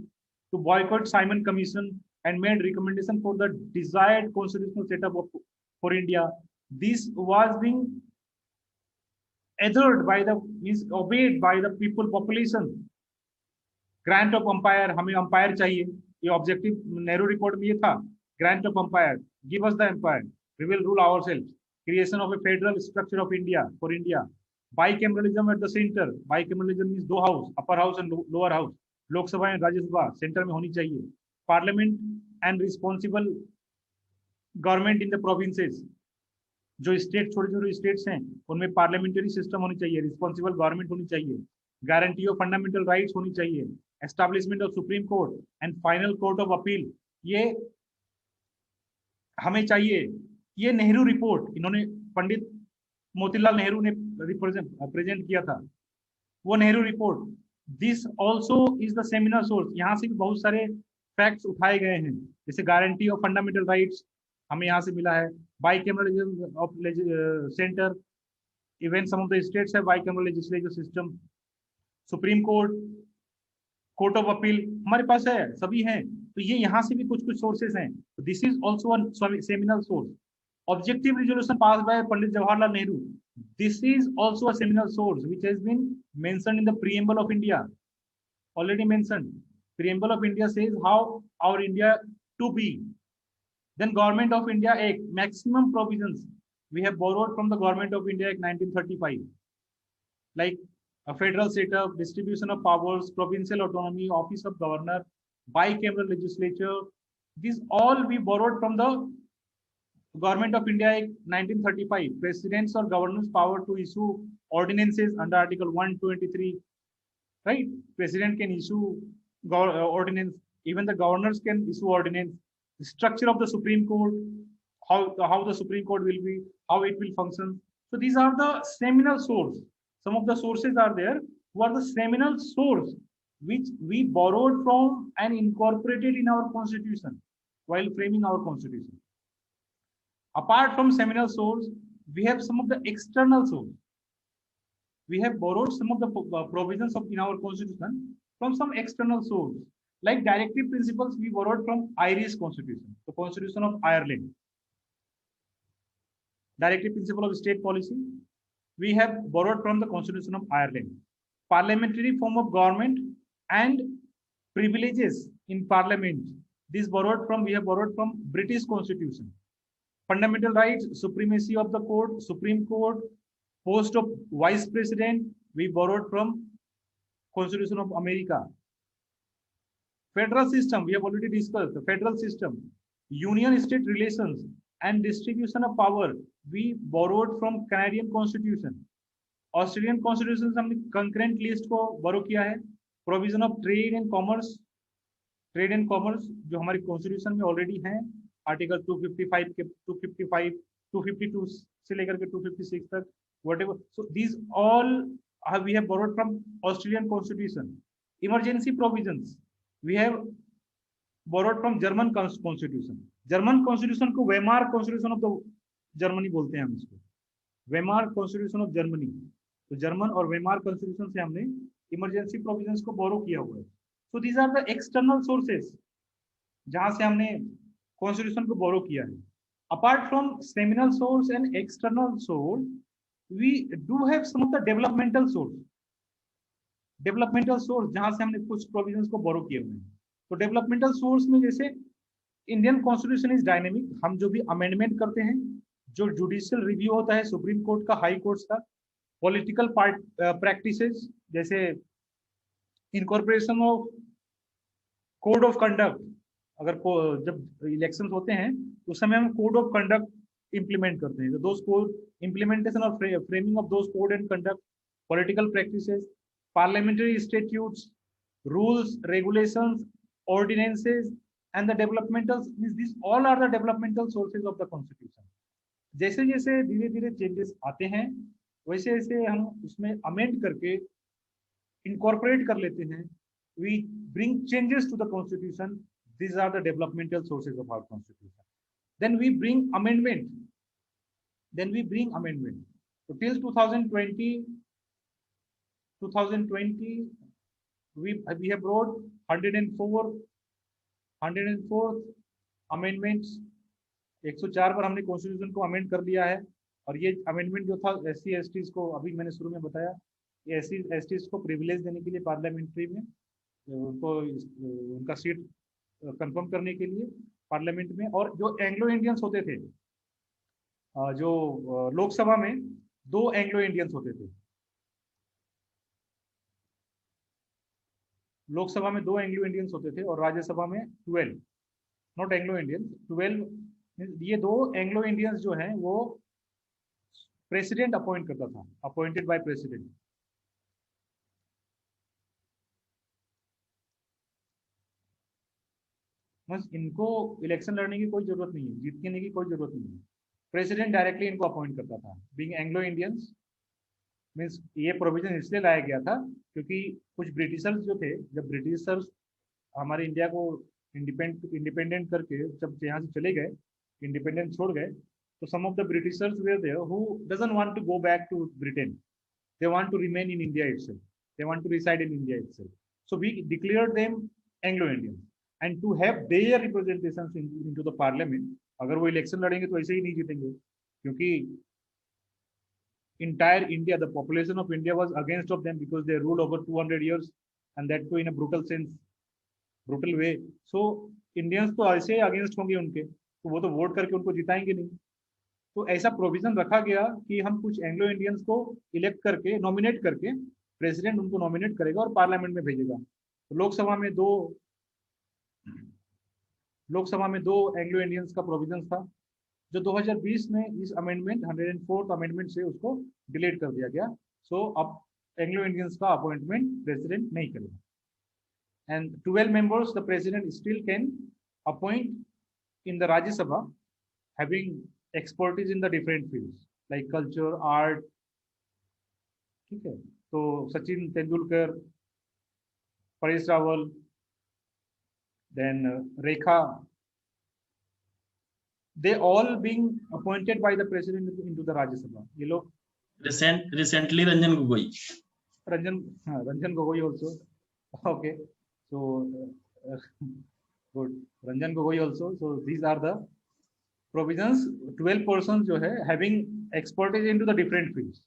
to boycott Simon Commission and made recommendation for the desired constitutional setup for India. This was being adhered by the, means obeyed by the people, population. Grant of umpire, हमें umpire चाहिए. ये objective Nehru report में ये था. Grant of umpire, give us the empire. We will rule ourselves. Creation of a federal structure of India for India. Bicameralism at the center. Bicameralism means दो house, upper house and lower house. Lok Sabha and Rajya Sabha centre में होनी चाहिए. Parliament and responsible government in the provinces. जो state, छोटे छोटे states हैं, उनमें parliamentary system होनी चाहिए, रिस्पॉन्सिबल गवर्नमेंट होनी चाहिए, गारंटी ऑफ फंडामेंटल राइट्स होनी चाहिए, establishment of supreme court and final court of appeal. ये हमें चाहिए. ये नेहरू रिपोर्ट इन्होंने पंडित मोतीलाल नेहरू ने प्रेजेंट किया था, वो Nehru report. This also is the seminal source. यहाँ से भी बहुत सारे फैक्ट्स उठाए गए हैं, जैसे गारंटी ऑफ फंडामेंटल राइट्स हमें यहाँ से मिला है. Bicameralism of centre, even some of the states है bicameral legislative system. Supreme court, court of appeal हमारे पास है, सभी हैं. तो ये यहाँ से भी कुछ कुछ सोर्सेस हैं. This is also a seminal source. Objective resolution passed by Pandit Jawaharlal Nehru. This is also a seminal source which has been mentioned in the preamble of India. Already mentioned. Preamble of India says how our India to be. Then Government of India Act, maximum provisions we have borrowed from the Government of India Act 1935, like a federal setup, distribution of powers, provincial autonomy, office of governor, bicameral legislature. These all we borrowed from the Government of India Act 1935. Presidents or governors power to issue ordinances under Article 123. Right? President can issue ordinance. Even the governors can issue ordinance. The structure of the Supreme Court, how the Supreme Court will be, how it will function. So these are the seminal source. Some of the sources are there who are the seminal source which we borrowed from and incorporated in our constitution while framing our constitution. Apart from seminal source, we have some of the external source. We have borrowed some of the provisions in our constitution from some external source. Like directive principles, we borrowed from Irish constitution, the constitution of Ireland. Directive principle of state policy, we have borrowed from the constitution of Ireland. Parliamentary form of government and privileges in parliament, we have borrowed from British constitution. Fundamental rights, supremacy of the court, Supreme Court, post of vice president, we borrowed from Constitution of America. Federal system, we have already discussed the federal system. Union state relations and distribution of power, we borrowed from Canadian Constitution. Australian Constitution हमने concurrent list को borrow किया है. Provision of trade and commerce जो हमारी Constitution में already है. Article 255 के 252 से लेकर के 256 तक, whatever. So these all we have borrowed from Australian Constitution. Emergency provisions we have borrowed from German Constitution. German Constitution को Weimar Constitution of the Germany बोलते हैं हम इसको. Weimar Constitution of Germany. तो जर्मन और Weimar Constitution से हमने emergency provisions को borrow किया हुआ है. So these are the external sources जहां से हमने कॉन्स्टिट्यूशन को बोरो किया है. Apart from seminal source and external source, we do have some of the developmental source. Developmental source जहां से हमने कुछ प्रोविजंस को बोरो किए हुए हैं. तो डेवलपमेंटल सोर्स में जैसे इंडियन कॉन्स्टिट्यूशन इज डायनेमिक. हम जो भी अमेंडमेंट करते हैं, जो जुडिशियल रिव्यू होता है सुप्रीम कोर्ट का, हाई कोर्ट्स का, पॉलिटिकल प्रैक्टिसेस जैसे incorporation of code of conduct, अगर जब इलेक्शंस होते हैं उस समय हम कोड ऑफ कंडक्ट इंप्लीमेंट करते हैं. दोस code implementation or framing of those code and conduct, political practices, parliamentary statutes, rules, regulations, ordinances, and the developmental, these all are the developmental sources of the constitution. जैसे जैसे धीरे धीरे changes आते हैं वैसे वैसे हम उसमें अमेंड करके incorporate कर लेते हैं. We bring changes to the constitution. These are the developmental sources of our constitution. Then we bring amendment. So till 2020 we have brought 104 amendments. 104 पर हमने कॉन्स्टिट्यूशन को अमेंड कर लिया है. और ये अमेंडमेंट जो था SC STs को, अभी मैंने शुरू में बताया, ये SC STs को प्रिविलेज देने के लिए पार्लियामेंट्री में उनको उनका सीट कंफर्म करने के लिए पार्लियामेंट में. और जो एंग्लो इंडियंस होते थे, जो लोकसभा में 2 एंग्लो इंडियंस होते थे, लोकसभा में 2 एंग्लो इंडियंस होते थे और राज्यसभा में 12, नॉट एंग्लो इंडियंस, 12. ये 2 एंग्लो इंडियंस जो हैं वो प्रेसिडेंट अपॉइंट करता था, अपॉइंटेड बाय प्रेसिडेंट. बस इनको इलेक्शन लड़ने की कोई जरूरत नहीं है, जीतने की कोई जरूरत नहीं है. प्रेसिडेंट डायरेक्टली इनको अपॉइंट करता था. बीइंग एंग्लो इंडियंस मीन्स ये प्रोविजन इसलिए लाया गया था क्योंकि कुछ ब्रिटिशर्स जो थे, जब ब्रिटिशर्स हमारे इंडिया को इंडिपेंडेंट करके जब यहाँ से चले गए, इंडिपेंडेंस छोड़ गए, तो some of the Britishers were there who doesn't want to go back to Britain. They want to remain in India itself. They want to reside in India itself. So we declared them Anglo Indians and to have their representations into the parliament. अगर वो election लड़ेंगे तो ऐसे ही नहीं जीतेंगे, क्योंकि entire India, the population of India was against of them because they ruled over 200 years and that too in a brutal sense, brutal way. So Indians तो ऐसे अगेंस्ट होंगे उनके, तो वो तो वोट करके उनको जिताएंगे नहीं. तो ऐसा प्रोविजन रखा गया कि हम कुछ एंग्लो इंडियंस को इलेक्ट करके, नॉमिनेट करके, प्रेसिडेंट उनको नॉमिनेट करेगा और पार्लियामेंट में भेजेगा. तो लोकसभा में दो एंग्लो इंडियंस का प्रोविजन था, जो 2020 में इस अमेंडमेंट 104th अमेंडमेंट से उसको डिलीट कर दिया गया. सो अब एंग्लो इंडियंस का अपॉइंटमेंट प्रेसिडेंट नहीं करेगा. And 12 members the president still can appoint in the Rajya Sabha having expertise in the different fields like culture, art. ठीक है, तो Sachin Tendulkar, Paresh Rawal, then Rekha, they all being appointed by the president into the Rajya Sabha. ये लोग recently Ranjan Gogoi also. Okay, so good, Ranjan Gogoi also. So these are the provisions. 12 persons जो है having expertise into the different fields.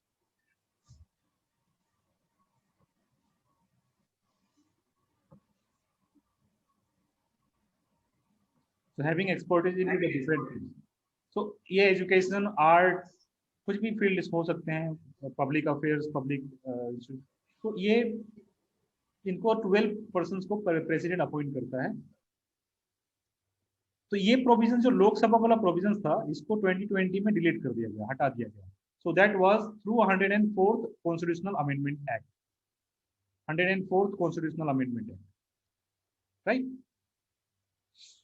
So having expertise into the different fields. So ये education, art, कुछ भी fields हो सकते हैं, public affairs, public issues. तो ये इनको 12 persons को president appoint करता है. तो ये प्रोविजन जो लोकसभा वाला प्रोविजन था, इसको 2020 में डिलीट कर दिया गया, हटा दिया गया. So that was through 104th constitutional amendment act. 104th constitutional amendment act, right.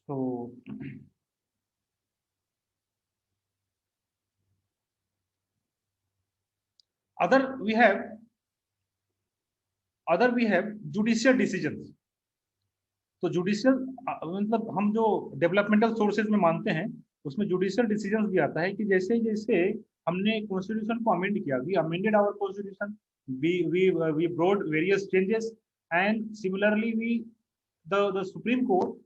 So other we have judicial decisions. तो जुडिशियल मतलब हम जो डेवलपमेंटल सोर्सेज में मानते हैं उसमें जुडिशियल डिसीजंस भी आता है कि जैसे जैसे हमने कॉन्स्टिट्यूशन को अमेंड किया, we amended our constitution, we brought various changes, and similarly the Supreme Court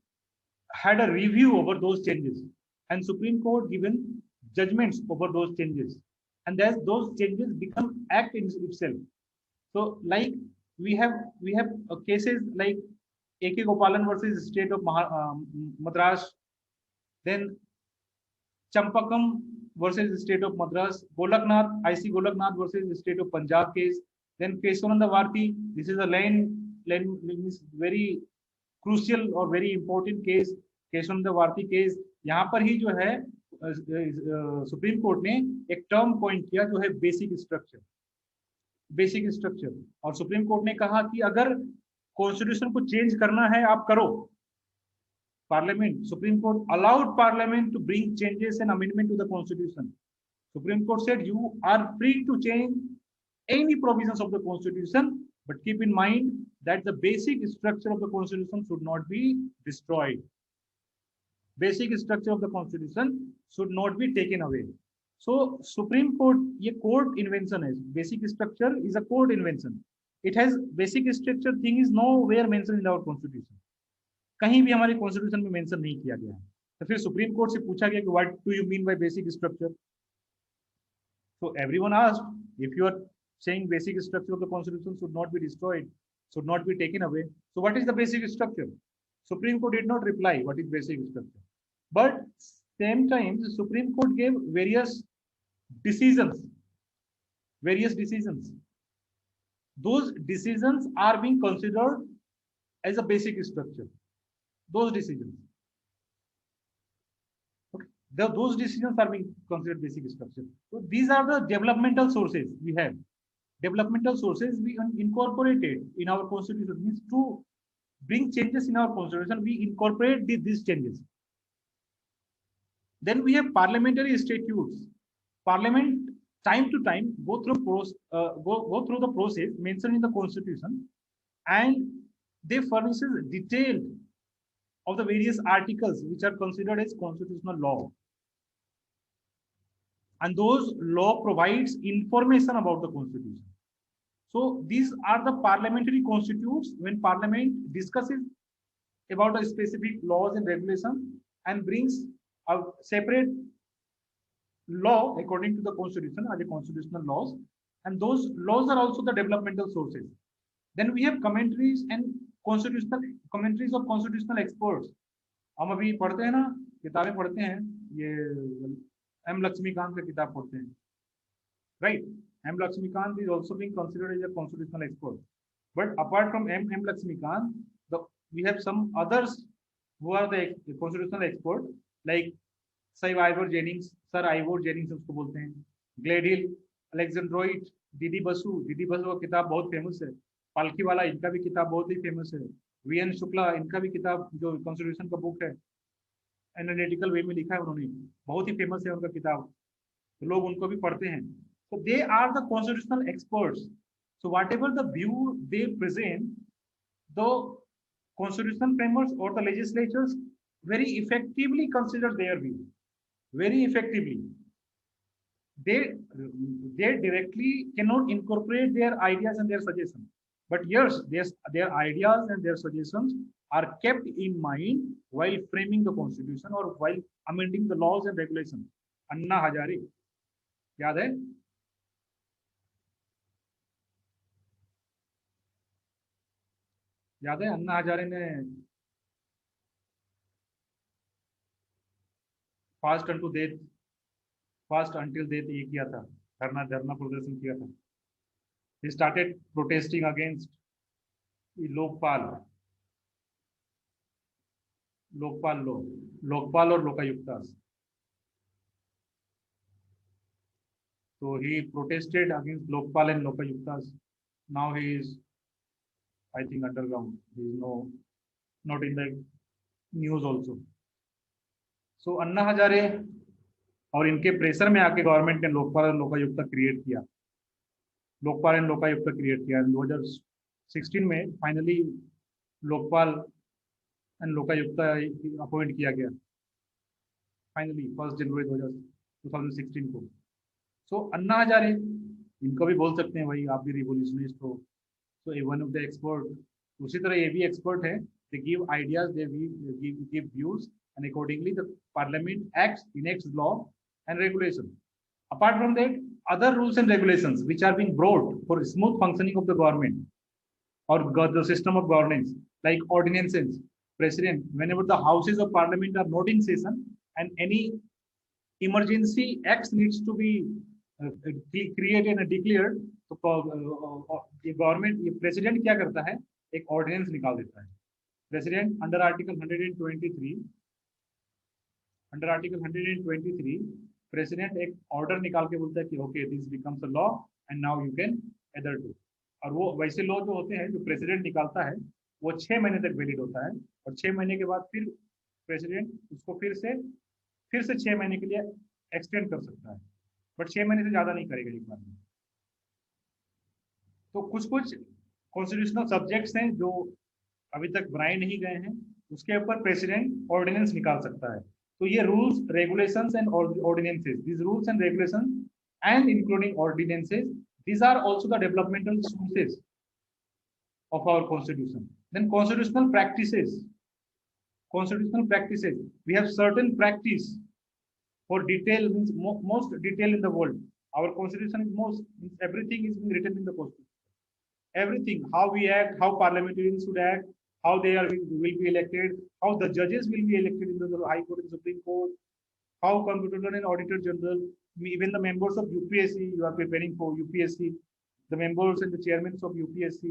had a review over those changes, and Supreme Court given judgments over those changes, and as those changes become act in itself. So like we have cases like A.K. Gopalan versus State of Madras, then Champakam versus State of Madras, Golaknath, IC Golaknath versus State of Punjab case, then Kesavananda Bharti. This is a land very crucial or very important case Keshav Bharati case, यहाँ पर ही जो है Supreme court ने एक term point किया जो है basic structure. Basic structure, और सुप्रीम कोर्ट ने कहा कि अगर कॉन्स्टिट्यूशन को चेंज करना है आप करो। Parliament, supreme court allowed parliament to bring changes and amendment to the constitution. Supreme Court said you are free to change any provisions of the constitution, but keep in mind that the basic structure of the constitution should not be destroyed. Basic structure of the constitution should not be taken away. So Supreme Court, ये court invention है. Basic structure is a court invention. It has basic structure thing is nowhere mentioned in our constitution. कहीं भी हमारे constitution में mention नहीं किया गया है. तो फिर सुप्रीम कोर्ट से पूछा गया कि what do you mean by basic structure. So everyone asked, if you are saying basic structure of the constitution should not be destroyed, should not be taken away, so what is the basic structure? Supreme Court did not reply what is basic structure, but same time the Supreme Court gave various decisions. Those decisions are being considered as a basic structure. Those decisions, okay, those decisions are being considered basic structure. So these are the developmental sources we have. Developmental sources we incorporated in our constitution, means to bring changes in our constitution, we incorporate these changes. Then we have parliamentary statutes. Parliament time to time go through the process mentioned in the constitution, and they furnishes detailed of the various articles which are considered as constitutional law, and those law provides information about the constitution. So these are the parliamentary constitutes when parliament discusses about a specific laws and regulations and brings a separate law according to the constitution as a constitutional laws, and those laws are also the developmental sources. Then we have commentaries and constitutional commentaries of constitutional experts. हम अभी पढ़ते हैं ना, किताबें पढ़ते हैं, ये M Laxmikant का किताब पढ़ते हैं, right? M. Lakshmikant is also being considered as a constitutional expert. But apart from M. Lakshmikant, we have some others who are the constitutional expert, like Sir Ivor Jennings उसको बोलते हैं, Gladhill, Alexandroid, D.D. Basu का किताब बहुत famous है, पालकी वाला इनका भी किताब बहुत ही फेमस है, V.N. शुक्ला इनका भी किताब जो कॉन्स्टिट्यूशन का बुक है एनालिटिकल वे में लिखा है उन्होंने, बहुत ही फेमस है उनका किताब, तो लोग उनको भी पढ़ते हैं. So they are the constitutional experts. So whatever the view they present, the constitutional frameworks or the legislatures very effectively consider their view. Very effectively. They directly cannot incorporate their ideas and their suggestions. But yes, their ideas and their suggestions are kept in mind while framing the constitution or while amending the laws and regulations. Anna Hazare, याद है? याद है अन्ना हजारे ने fast until death ये किया था, धरना प्रदर्शन किया था. He started protesting against Lokpal और लोकायुक्तास. So he protested against Lokpal and Lokayuktas. Now he is, I think, underground. He is not in the news also. So Anna Hazare और इनके प्रेशर में आके गवर्नमेंट ने लोकपाल और लोकायुक्त क्रिएट किया. In 2016 में finally Lokpal and Lokayukta appoint किया गया, फाइनली 1 जनवरी 2016 को. सो अन्ना हजारे इनको भी बोल सकते हैं भाई आप भी रिवोल्यूशनिस्ट हो. So one of the expert, उसी तरह ये भी एक्सपर्ट है. They give ideas, they give views, and accordingly the parliament enacts law and regulation. Apart from that, other rules and regulations which are being brought for smooth functioning of the government or the system of governance, like ordinances, president, whenever the houses of parliament are not in session and any emergency acts needs to be created and declared, तो ये government, ये president क्या करता है, एक ordinance निकाल देता है. President under article 123 under article 123 president एक ऑर्डर निकाल के बोलता है कि okay this becomes a law and now you can either do. और वो वैसे लॉ जो होते हैं जो प्रेसिडेंट निकालता है वो 6 महीने तक वैलिड होता है, और 6 महीने के बाद फिर प्रेसिडेंट उसको फिर से 6 महीने के लिए एक्सटेंड कर सकता है, बट 6 महीने से ज्यादा नहीं करेगा एक बार में। तो कुछ कुछ कॉन्स्टिट्यूशनल सब्जेक्ट्स हैं जो अभी तक बनाए नहीं गए हैं, उसके ऊपर प्रेसिडेंट ऑर्डिनेंस निकाल सकता है। तो ये rules regulations and ordinances, these rules and regulations and including ordinances, these are also the developmental sources of our constitution. Then constitutional practices, we have certain practice for detail, means most detail in the world. Our constitution is most, everything is being written in the constitution. Everything, how we act, how parliamentarians should act, how they will be elected, how the judges will be elected in the High Court and Supreme Court, how Comptroller and Auditor General, even the members of UPSC, you are preparing for UPSC, the members and the chairmen of UPSC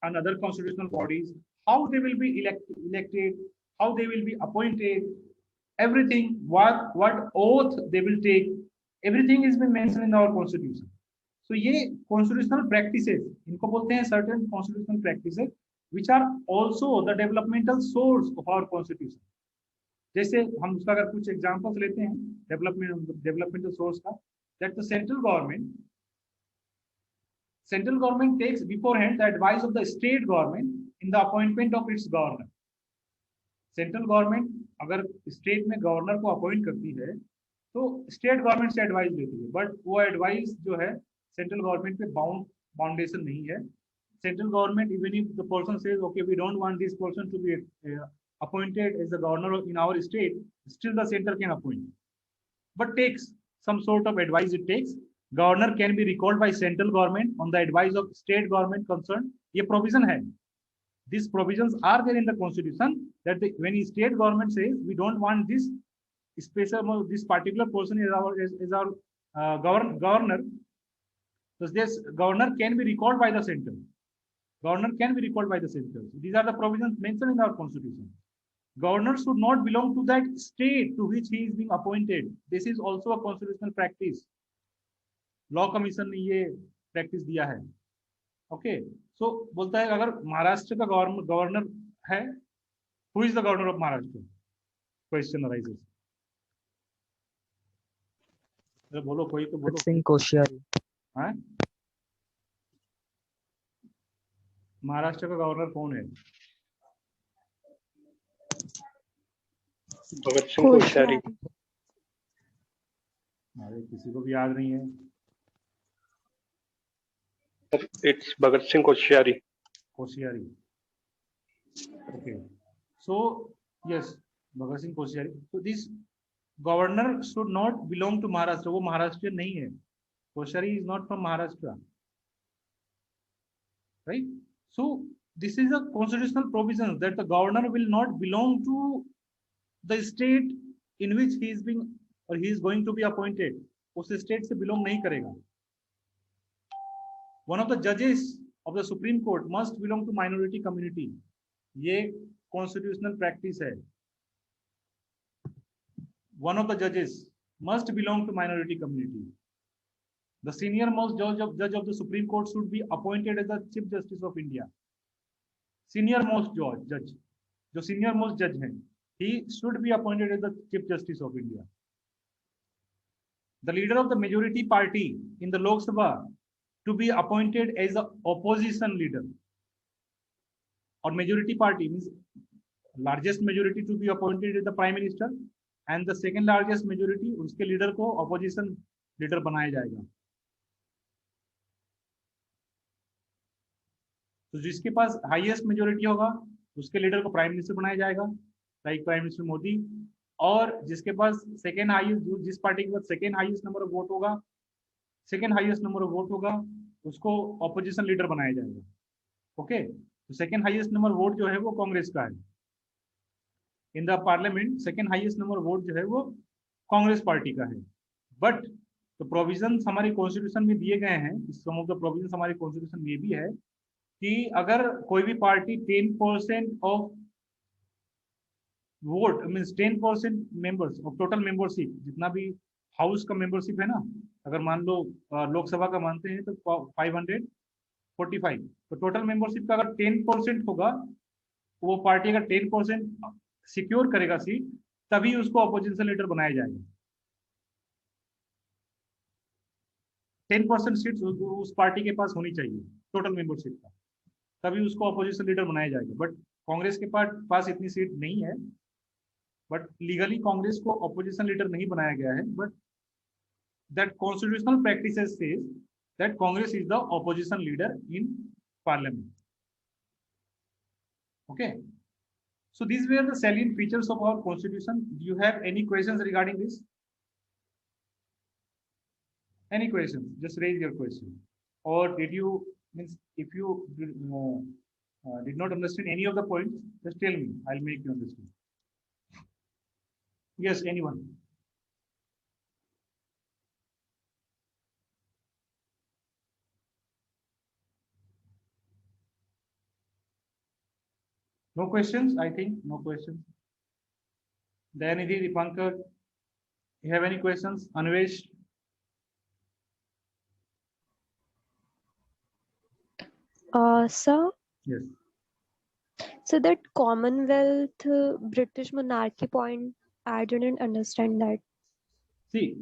and other constitutional bodies, how they will be elected, how they will be appointed, everything, what oath they will take, everything is been mentioned in our constitution. So ये constitutional practices, इनको बोलते हैं certain constitutional practices which are also the developmental source of our constitution. जैसे हम उसका अगर कुछ examples लेते हैं developmental source का, that the central government takes beforehand the advice of the state government in the appointment of its governor. Central government अगर state में गवर्नर को अपॉइंट करती है तो स्टेट गवर्नमेंट से एडवाइस लेती है, बट वो एडवाइस जो है सेंट्रल गवर्नमेंट पे बाउंडेशन नहीं है. Central government even if the person says okay we don't want this person to be appointed as the governor in our state, still the center can appoint, but takes some sort of advice. It takes governor can be recalled by central government on the advice of state government concerned. ये provision है. These provisions are there in the constitution that when state government says we don't want this special, this particular person is our governor, so this governor can be recalled by the center. Governor can be recalled by the center. These are the provisions mentioned in our constitution. Governor should not belong to that state to which he is being appointed. This is also a constitutional practice. Law Commission ने ये practice दिया है. Okay, so बोलता है अगर महाराष्ट्र का governor है, who is the governor of Maharashtra? Question arises. बोलो कोई तो बोलो. सिंह कोश्यारी. हाँ, महाराष्ट्र का गवर्नर कौन है? भगत सिंह कोश्यारी. अरे किसी को भी याद नहीं है. It's Bhagat Singh Koshyari. Koshyari. Okay. So yes, Bhagat Singh Koshyari. So this governor should not belong to Maharashtra. वो महाराष्ट्र नहीं है. Koshyari is not from Maharashtra. Right? So this is a constitutional provision that the governor will not belong to the state in which he is being or he is going to be appointed. उस state से belong नहीं करेगा. One of the judges of the Supreme Court must belong to minority community. ये constitutional practice है. One of the judges must belong to minority community. The senior most judge of the Supreme Court should be appointed as the Chief Justice of India. Senior most judge, जो senior most judge हैं, he should be appointed as the Chief Justice of India. The leader of the majority party in the Lok Sabha to be appointed as the opposition leader, or majority party means largest majority to be appointed as the prime minister, and the second largest majority उसके leader को opposition leader बनाया जाएगा. तो जिसके पास highest majority होगा उसके leader को prime minister बनाया जाएगा, लाइक प्राइम मिनिस्टर मोदी, और जिसके पास सेकेंड हाईएस्ट, जिस पार्टी के पास second highest number of vote होगा, उसको ऑपोजिशन लीडर बनाया जाएगा. ओके, तो सेकेंड हाईएस्ट नंबर वोट जो है वो कांग्रेस का है. In the parliament second highest number vote जो है वो कांग्रेस पार्टी का है. बट तो प्रोविजंस हमारी कॉन्स्टिट्यूशन में दिए गए हैं, सम ऑफ द प्रोविजंस हमारी कॉन्स्टिट्यूशन में भी है कि अगर कोई भी party 10% of vote means 10% members of total membership, जितना भी हाउस का मेंबरशिप है ना, अगर मान लो लोकसभा का मानते हैं तो 545, तो टोटल मेंबरशिप का अगर 10% होगा, तो वो पार्टी अगर 10% सिक्योर करेगा सीट, तभी उसको अपोजिशन लीडर बनाया जाएगा। 10% सीट उस पार्टी के पास होनी चाहिए टोटल मेंबरशिप का, तभी उसको अपोजिशन लीडर बनाया जाएगा। बट कांग्रेस के पास इतनी सीट नहीं है, बट लीगली कांग्रेस को अपोजिशन लीडर नहीं बनाया गया है, but that constitutional practices says that Congress is the opposition leader in parliament. Okay, so these were the salient features of our constitution. Do you have any questions regarding this? Any questions? Just raise your question. Or did you, means if you did not understand any of the points, just tell me, I'll make you understand. Yes, anyone? No questions, I think. No questions. Dayanidhi, Dipankar, you have any questions? Anvesh? Sir, Yes. so that Commonwealth British monarchy point, I didn't understand that. See,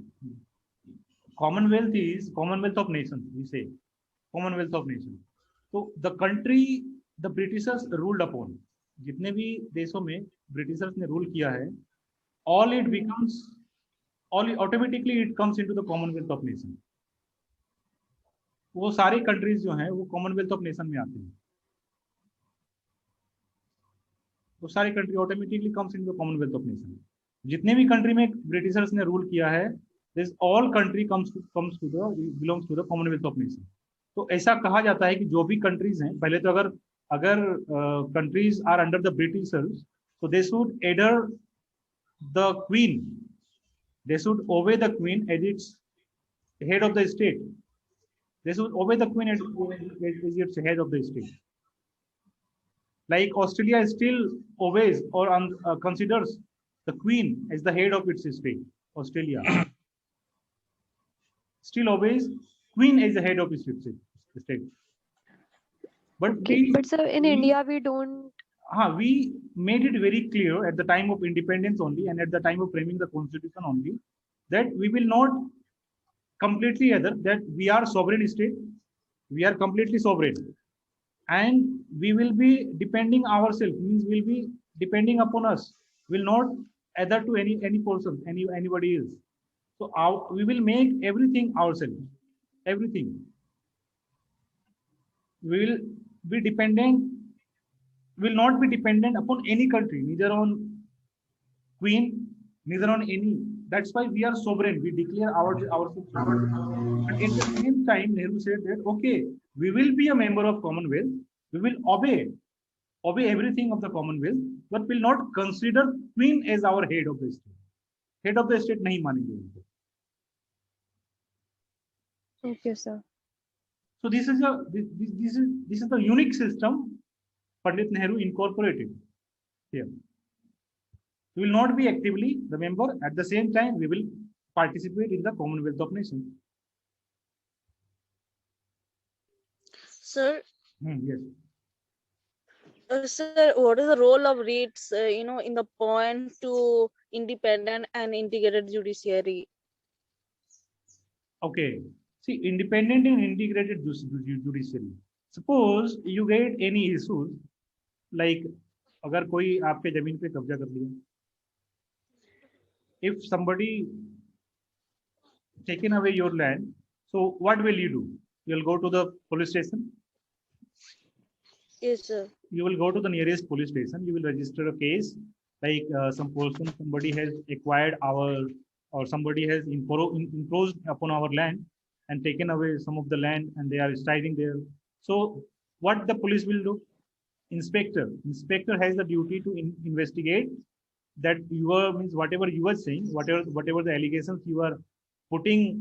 Commonwealth is Commonwealth of Nations, we say. Commonwealth of Nations. So the country the Britishers ruled upon, जितने भी देशों में Britishers ने rule किया है, all it becomes, all automatically it comes into the Commonwealth of Nations. वो सारे countries जो हैं वो कॉमनवेल्थ ऑफ नेशन में आते हैं, वो सारी country automatically comes in the Commonwealth of Nation. जितने भी कंट्री में ब्रिटिशर्स ने रूल किया है, this all country comes to the belongs to the Commonwealth of Nation. तो ऐसा कहा जाता है कि जो भी कंट्रीज हैं, पहले तो अगर countries are under the Britishers, तो they should adhere the queen, they should obey the queen as its head of the state, they should obey the queen as its head of the state. Like Australia still obeys or considers the queen as the head of its state. Australia still obeys queen as the head of its state. But Okay, but sir, in India we don't. We made it very clear at the time of independence only, and at the time of framing the constitution only, that we will not completely other, that we are sovereign state, we are completely sovereign, and we will be depending ourselves, means will be depending upon us, will not other to any person, anybody else. So we will make everything ourselves, everything. We will be dependent, will not be dependent upon any country, neither on queen, neither on any. That's why we are sovereign. We declare ourselves sovereign. But at the same time, Nehru said that, okay, we will be a member of Commonwealth. We will obey everything of the Commonwealth, but will not consider Queen as our head of the state. Head of the state nahi manenge unko. Okay, sir. So this is the unique system Pandit Nehru incorporated here. We will not be actively the member. At the same time, we will participate in the Commonwealth of Nations. Sir, Yes. Sir, what is the role of REITs, in the point to independent and integrated judiciary? Okay. See, independent and integrated judiciary. Suppose you get any issues, like अगर कोई आपके जमीन पे कब्जा कर लिया, if somebody taken away your land, so what will you do? You will go to the police station. Yes, sir. You will go to the nearest police station. You will register a case, like somebody has acquired or somebody has imposed upon our land and taken away some of the land, and they are striding there. So what the police will do? Inspector has the duty to investigate that means whatever you are saying, whatever the allegations you are putting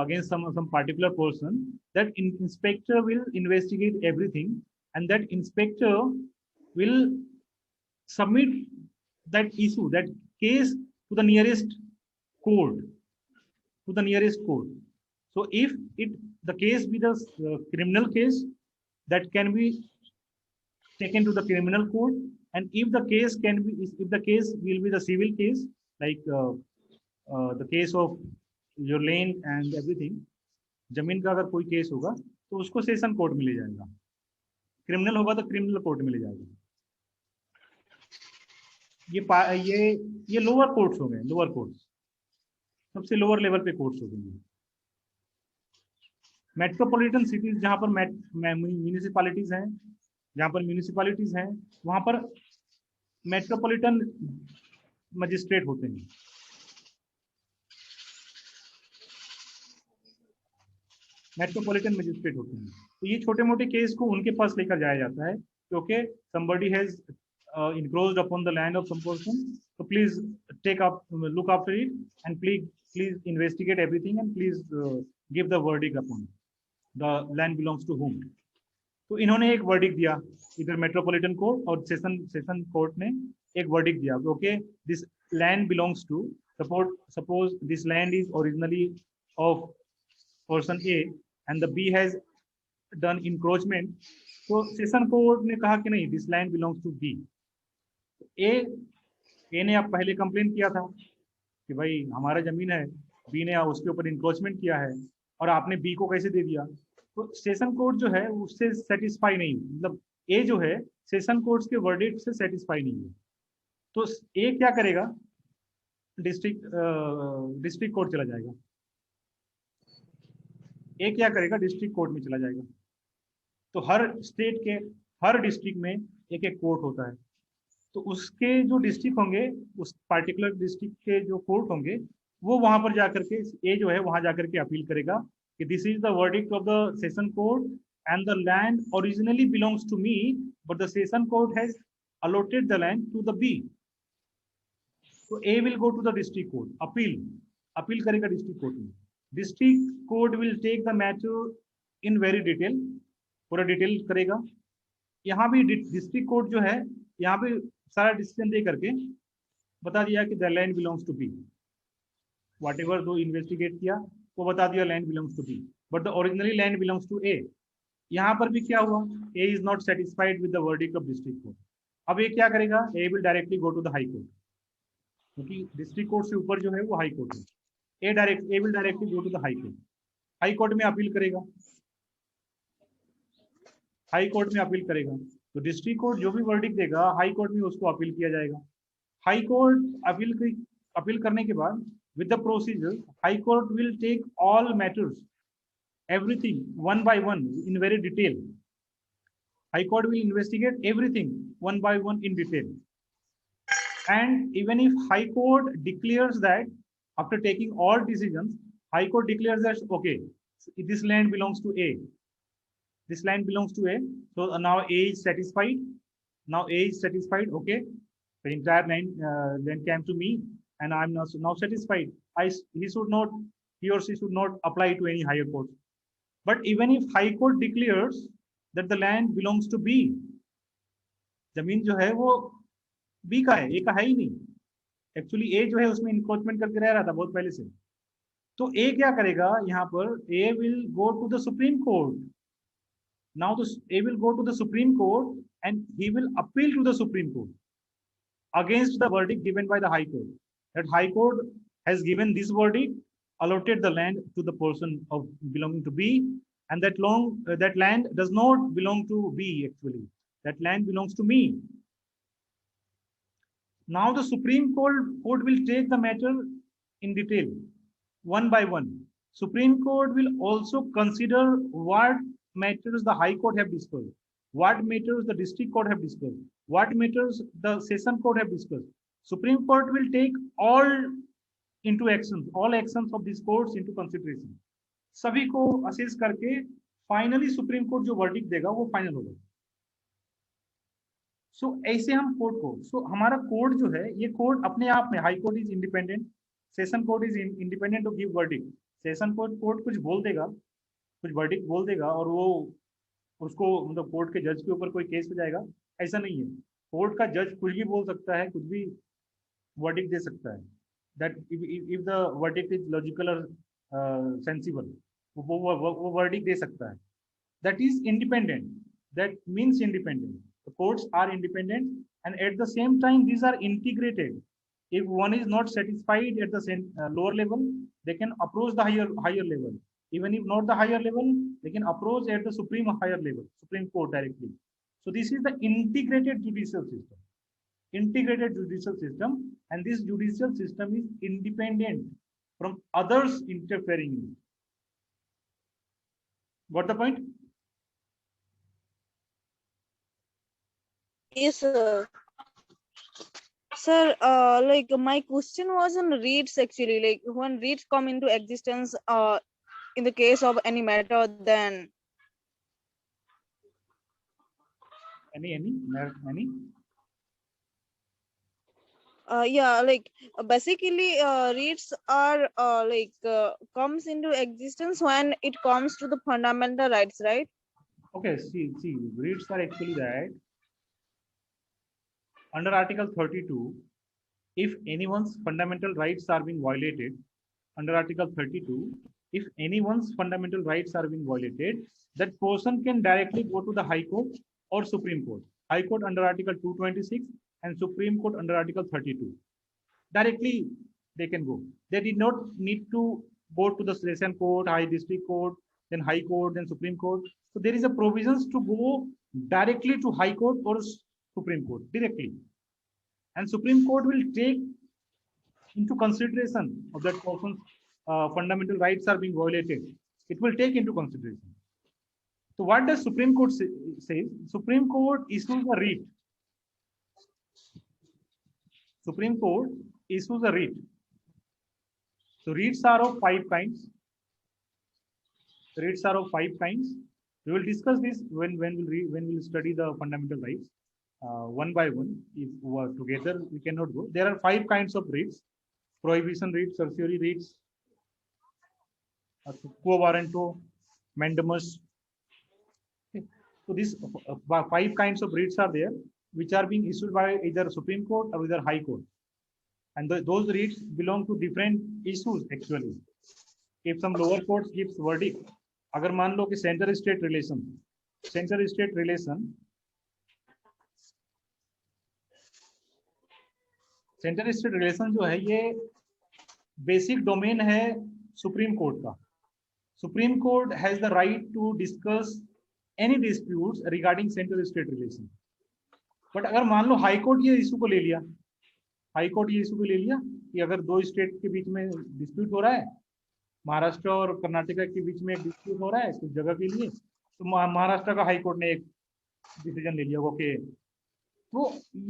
against some particular person, that inspector will investigate everything, and that inspector will submit that issue, that case to the nearest court, to the nearest court. So if the case be the criminal case, that can be taken to the criminal court, and if the case will be the civil case, like the case of your land and everything, जमीन का अगर कोई case होगा तो उसको session court में ले जाएगा, क्रिमिनल होगा तो क्रिमिनल कोर्ट में ले जाएगा। ये लोअर कोर्ट्स हो गए, लोअर कोर्ट्स, सबसे लोअर लेवल पे कोर्ट्स हो गए। मेट्रोपॉलिटन सिटीज जहां पर म्यूनिसिपैलिटीज हैं, जहां पर म्यूनिसिपैलिटीज हैं वहां पर मेट्रोपॉलिटन मजिस्ट्रेट होते हैं। मेट्रोपॉलिटन मजिस्ट्रेट होते हैं। तो ये छोटे मोटे केस को उनके पास लेकर जाया जाता है, क्योंकि somebody has encroached upon the land of some person, so please look after it and please investigate everything and please give the verdict upon the land belongs to whom। तो इन्होंने एक वर्डिक्ट दिया, इधर मेट्रोपॉलिटन कोर्ट और session court ने एक verdict दिया, okay this land belongs to, suppose this land is originally of person A and the B has done encroachment. तो सेशन कोर्ट ने कहा कि नहीं, this land belongs to B. A ने अब पहले कंप्लेन किया था कि भाई हमारा जमीन है, बी ने उसके ऊपर इंक्रोचमेंट किया है और आपने बी को कैसे दे दिया। तो सेशन कोर्ट जो है उससे सेटिस्फाई नहीं, मतलब ए जो है सेशन कोर्ट के वर्डिक्ट से सेटिस्फाई नहीं है। तो ए क्या करेगा, डिस्ट्रिक्ट कोर्ट चला जाएगा। ए क्या करेगा, डिस्ट्रिक्ट कोर्ट में चला जाएगा। तो हर स्टेट के हर डिस्ट्रिक्ट में एक एक कोर्ट होता है, तो उसके जो डिस्ट्रिक्ट होंगे, उस पार्टिकुलर डिस्ट्रिक्ट के जो कोर्ट होंगे, वो वहां पर जाकर के ए जो है वहां जाकर के अपील करेगा कि this is the verdict of the session court and the land originally belongs to me but the session court has allotted the land to the B। तो A will go to the district court, appeal करेगा district court में। District court will take the matter in very detail, पूरा detail करेगा। यहाँ भी district court जो है यहाँ पे सारा डिसीजन दे करके बता दिया कि the land belongs to B, whatever जो इन्वेस्टिगेट किया वो बता दिया land belongs to B but the originally land belongs to A. यहाँ पर भी क्या हुआ, A is not satisfied with the verdict of district court. अब ये क्या करेगा, A will directly go to the high court, क्योंकि डिस्ट्रिक्ट कोर्ट से ऊपर जो है वो हाई कोर्ट है। A will directly go to the high court, high court में अपील करेगा, हाई कोर्ट में अपील करेगा। तो डिस्ट्रिक्ट कोर्ट जो भी वर्डिक्ट देगा हाई कोर्ट में उसको अपील किया जाएगा। हाई कोर्ट अपील करने के बाद with the procedure, High Court will take all matters, everything one by one in very detail. High Court will investigate everything one by one in detail. And even if High Court declares that after taking all decisions, High Court declares that okay, this land belongs to A. This land belongs to A. So now A is satisfied. Now A is satisfied. Okay, the entire land came to me. And I'm now satisfied. He or she should not apply to any higher court. But even if High Court declares that the land belongs to B, जमीन जो है वो B का है, A का है ही नहीं। Actually A जो है उसमें इंक्रोचमेंट करके रह रहा था बहुत पहले से। तो A क्या करेगा, यहाँ पर A will go to the Supreme Court. Now A will go to the Supreme Court and he will appeal to the Supreme Court against the verdict given by the High Court. That High Court has given this verdict, allotted the land to the person of belonging to B, and that land does not belong to B actually. That land belongs to me. Now the Supreme Court will take the matter in detail, one by one. Supreme Court will also consider what matters the High Court have discussed, what matters the District Court have discussed, what matters the Session Court have discussed. Supreme Court will take all actions of these courts into consideration. सभी को assess करके finally supreme court जो verdict देगा वो final होगा। सो ऐसे हम court को हमारा कोर्ट जो है ये कोर्ट अपने आप में, high court is independent, session court is independent to give verdict. Session court कुछ बोल देगा, कुछ वर्डिक्ट बोल देगा और वो उसको मतलब कोर्ट के जज के ऊपर कोई केस हो जाएगा, ऐसा नहीं है। कोर्ट का जज कुछ भी बोल सकता है, कुछ भी verdict दे सकता है, that if the verdict is logical or sensible, वो verdict दे सकता है. That is independent. That means independent. The courts are independent, and at the same time, these are integrated. If one is not satisfied at the lower level, they can approach the higher level. Even if not the higher level, they can approach at the higher level, Supreme Court directly. So this is the integrated judicial system. Integrated judicial system, and this judicial system is independent from others interfering in it. Got the point? Yes, sir. Sir, like my question was on reads actually, like when reads come into existence, in the case of any matter, then Any? yeah, like basically, reads are comes into existence when it comes to the fundamental rights, right? Okay, see, reads are actually that under Article 32, if anyone's fundamental rights are being violated, under Article 32, if anyone's fundamental rights are being violated, that person can directly go to the High Court or Supreme Court. High Court under Article 226 and Supreme Court under Article 32. Directly they can go. They did not need to go to the Session Court, High District Court, then High Court, then Supreme Court. So there is a provisions to go directly to High Court or Supreme Court directly. And Supreme Court will take into consideration of that person's fundamental rights are being violated. It will take into consideration. So what does Supreme Court say? Supreme Court issues a writ. Supreme Court issues a writ. So writs are of 5 kinds. Writs are of 5 kinds. We will discuss this when we'll study the fundamental rights one by one. If together we cannot go. There are 5 kinds of writs: prohibition writs, certiorari writs, quo warranto, mandamus. Okay. So these 5 kinds of writs are there, which are being issued by either Supreme Court or either High Court. And those writs belong to different issues actually. If some lower courts gives verdict, अगर मान लो कि centre state relation जो है ये basic domain है Supreme Court का. Supreme Court has the right to discuss any disputes regarding centre state relation. But अगर मान लो हाई कोर्ट ये इशू को ले लिया, कि अगर 2 स्टेट के बीच में डिस्प्यूट हो रहा है, महाराष्ट्र और कर्नाटका के बीच में डिस्प्यूट हो रहा है कुछ जगह के लिए, तो महाराष्ट्र का हाई कोर्ट ने एक डिसीजन ले लिया. ओके, तो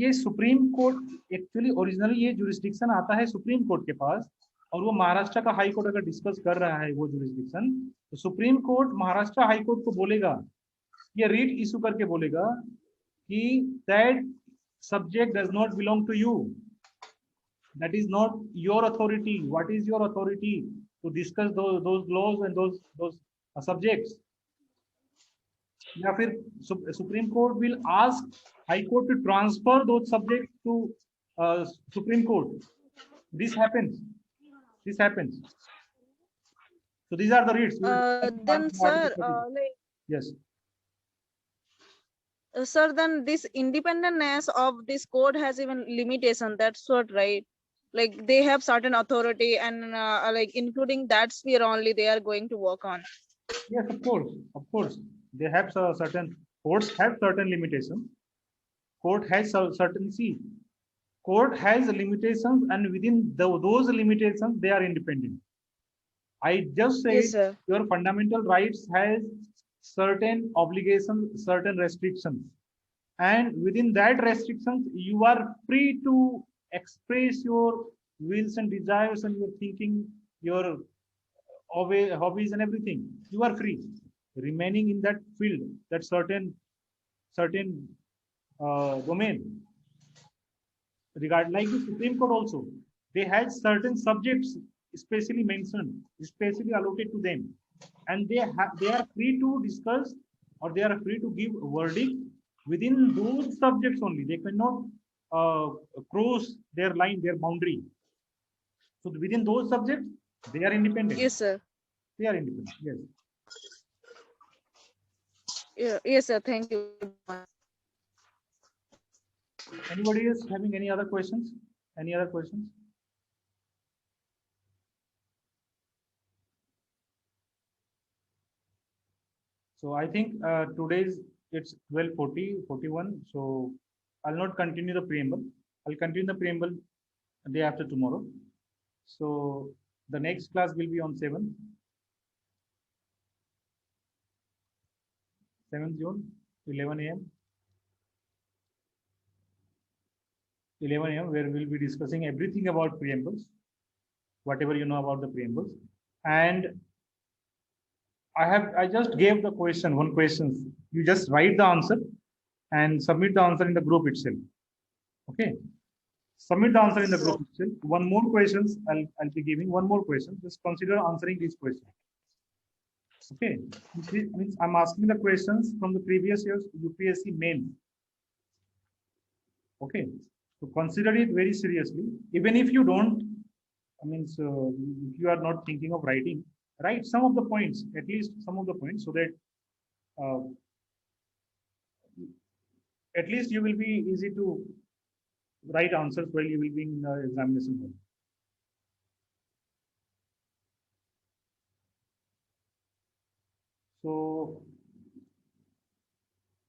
ये सुप्रीम कोर्ट एक्चुअली ओरिजिनली ये जुरिस्डिक्शन आता है सुप्रीम कोर्ट के पास, और वो महाराष्ट्र का हाई कोर्ट अगर डिस्कस कर रहा है वो जुरिस्डिक्शन, तो Supreme Court Maharashtra high court को बोलेगा, ये रीट इशू करके बोलेगा कि that subject does not belong to you, that is not your authority. What is your authority to discuss those laws and those subjects? या फिर Supreme Court will ask High Court to transfer those subjects to Supreme Court. This happens. So these are the writs. Then sir, Yes. Sir, then this independentness of this court has even limitation. That's what, right? Like they have certain authority, and like including that sphere only they are going to work on. Yes, of course. They have certain courts have certain limitations. Court has limitations, and within those limitations they are independent. I just said Yes, sir. your fundamental rights has certain obligations, certain restrictions, and within that restrictions you are free to express your wills and desires and your thinking, your hobbies and everything. You are free remaining in that field, that certain domain. Like the Supreme Court also, they had certain subjects especially mentioned, especially allocated to them, and they are free to discuss, or they are free to give a verdict within those subjects only. They cannot cross their line, their boundary. So within those subjects, they are independent. Yes, sir. They are independent. Yes. Yeah, yes, sir. Thank you. Anybody else having any other questions? Any other questions? So I think today's it's 12:40, 41. So I'll not continue the preamble. I'll continue the preamble day after tomorrow. So the next class will be on 7th June, 11 a.m. 11 a.m. where we'll be discussing everything about preambles, whatever you know about the preambles. And I just gave the question, one question. You just write the answer and submit the answer in the group itself. Okay. Submit the answer in the group itself. One more questions I'll be giving. One more question. Just consider answering these questions. Okay. Means I'm asking the questions from the previous year's UPSC main. Okay. So consider it very seriously. Even if you don't, I mean, so if you are not thinking of writing, write some of the points, at least some of the points, so that at least you will be easy to write answers while you will be in the examination hall. So,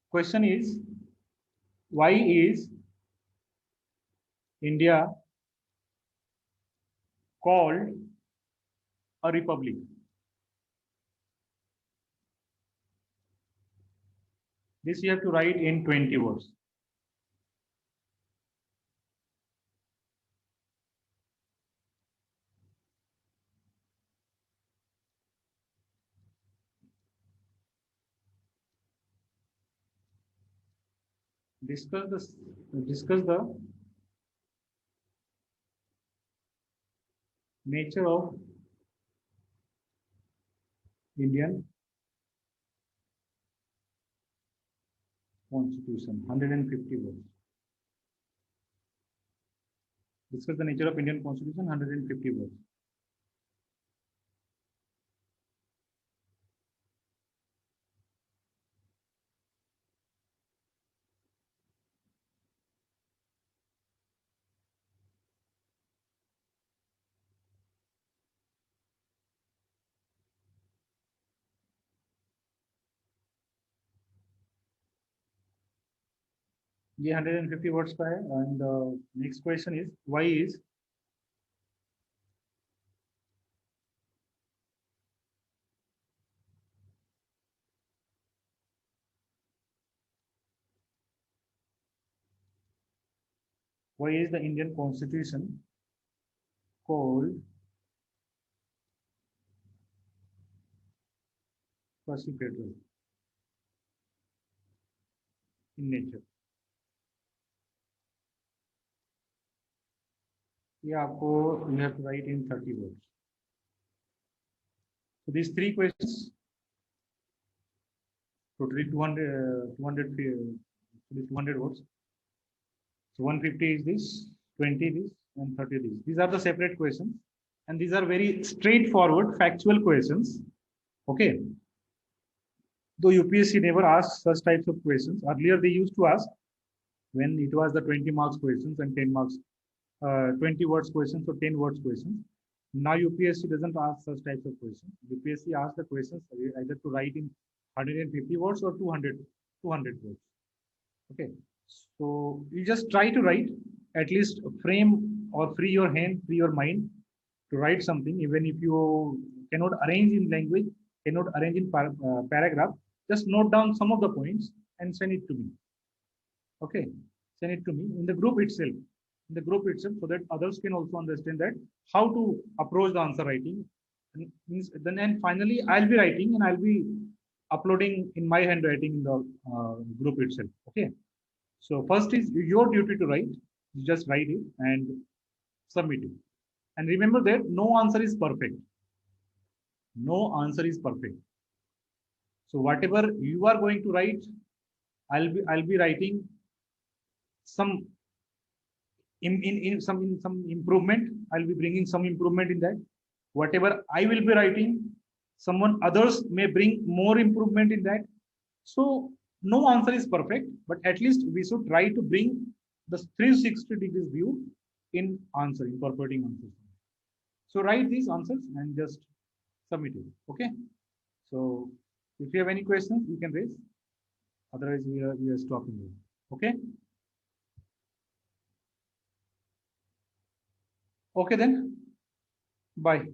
question is, why is India called a republic? This you have to write in 20 words. Discuss the nature of Indian Constitution. 150 words. Discuss the nature of Indian Constitution. 150 words. ये 150 words का है. And next question is, why is the Indian Constitution called quasi-federal in nature? ये आपको you have to write in 30 words. So these three questions, totally 200 words. So 150 is this, 20 this, and 30 this. These are the separate questions, and these are very straightforward, factual questions. Okay. Though UPSC never asked such types of questions, earlier they used to ask when it was the 20 marks questions and 10 marks, 20 words questions or 10 words questions. Now UPSC doesn't ask such types of questions. UPSC asks the questions either to write in 150 words or 200 words. Okay. So you just try to write, at least frame or free your hand, free your mind to write something, even if you cannot arrange in language, cannot arrange in paragraph, just note down some of the points and send it to me. Okay, send it to me in the group itself, so that others can also understand that how to approach the answer writing. And finally, I'll be writing and I'll be uploading in my handwriting in the group itself. Okay. So first is your duty to write. You just write it and submit it. And remember that no answer is perfect. No answer is perfect. So whatever you are going to write, I'll be writing some in some improvement. I'll be bringing some improvement in that. Whatever I will be writing, someone others may bring more improvement in that. So no answer is perfect, but at least we should try to bring the 360 degrees view in answering, incorporating answers. So write these answers and just submit it. Okay. So if you have any questions, you can raise. Otherwise, we are stopping here. Okay. Okay then. Bye.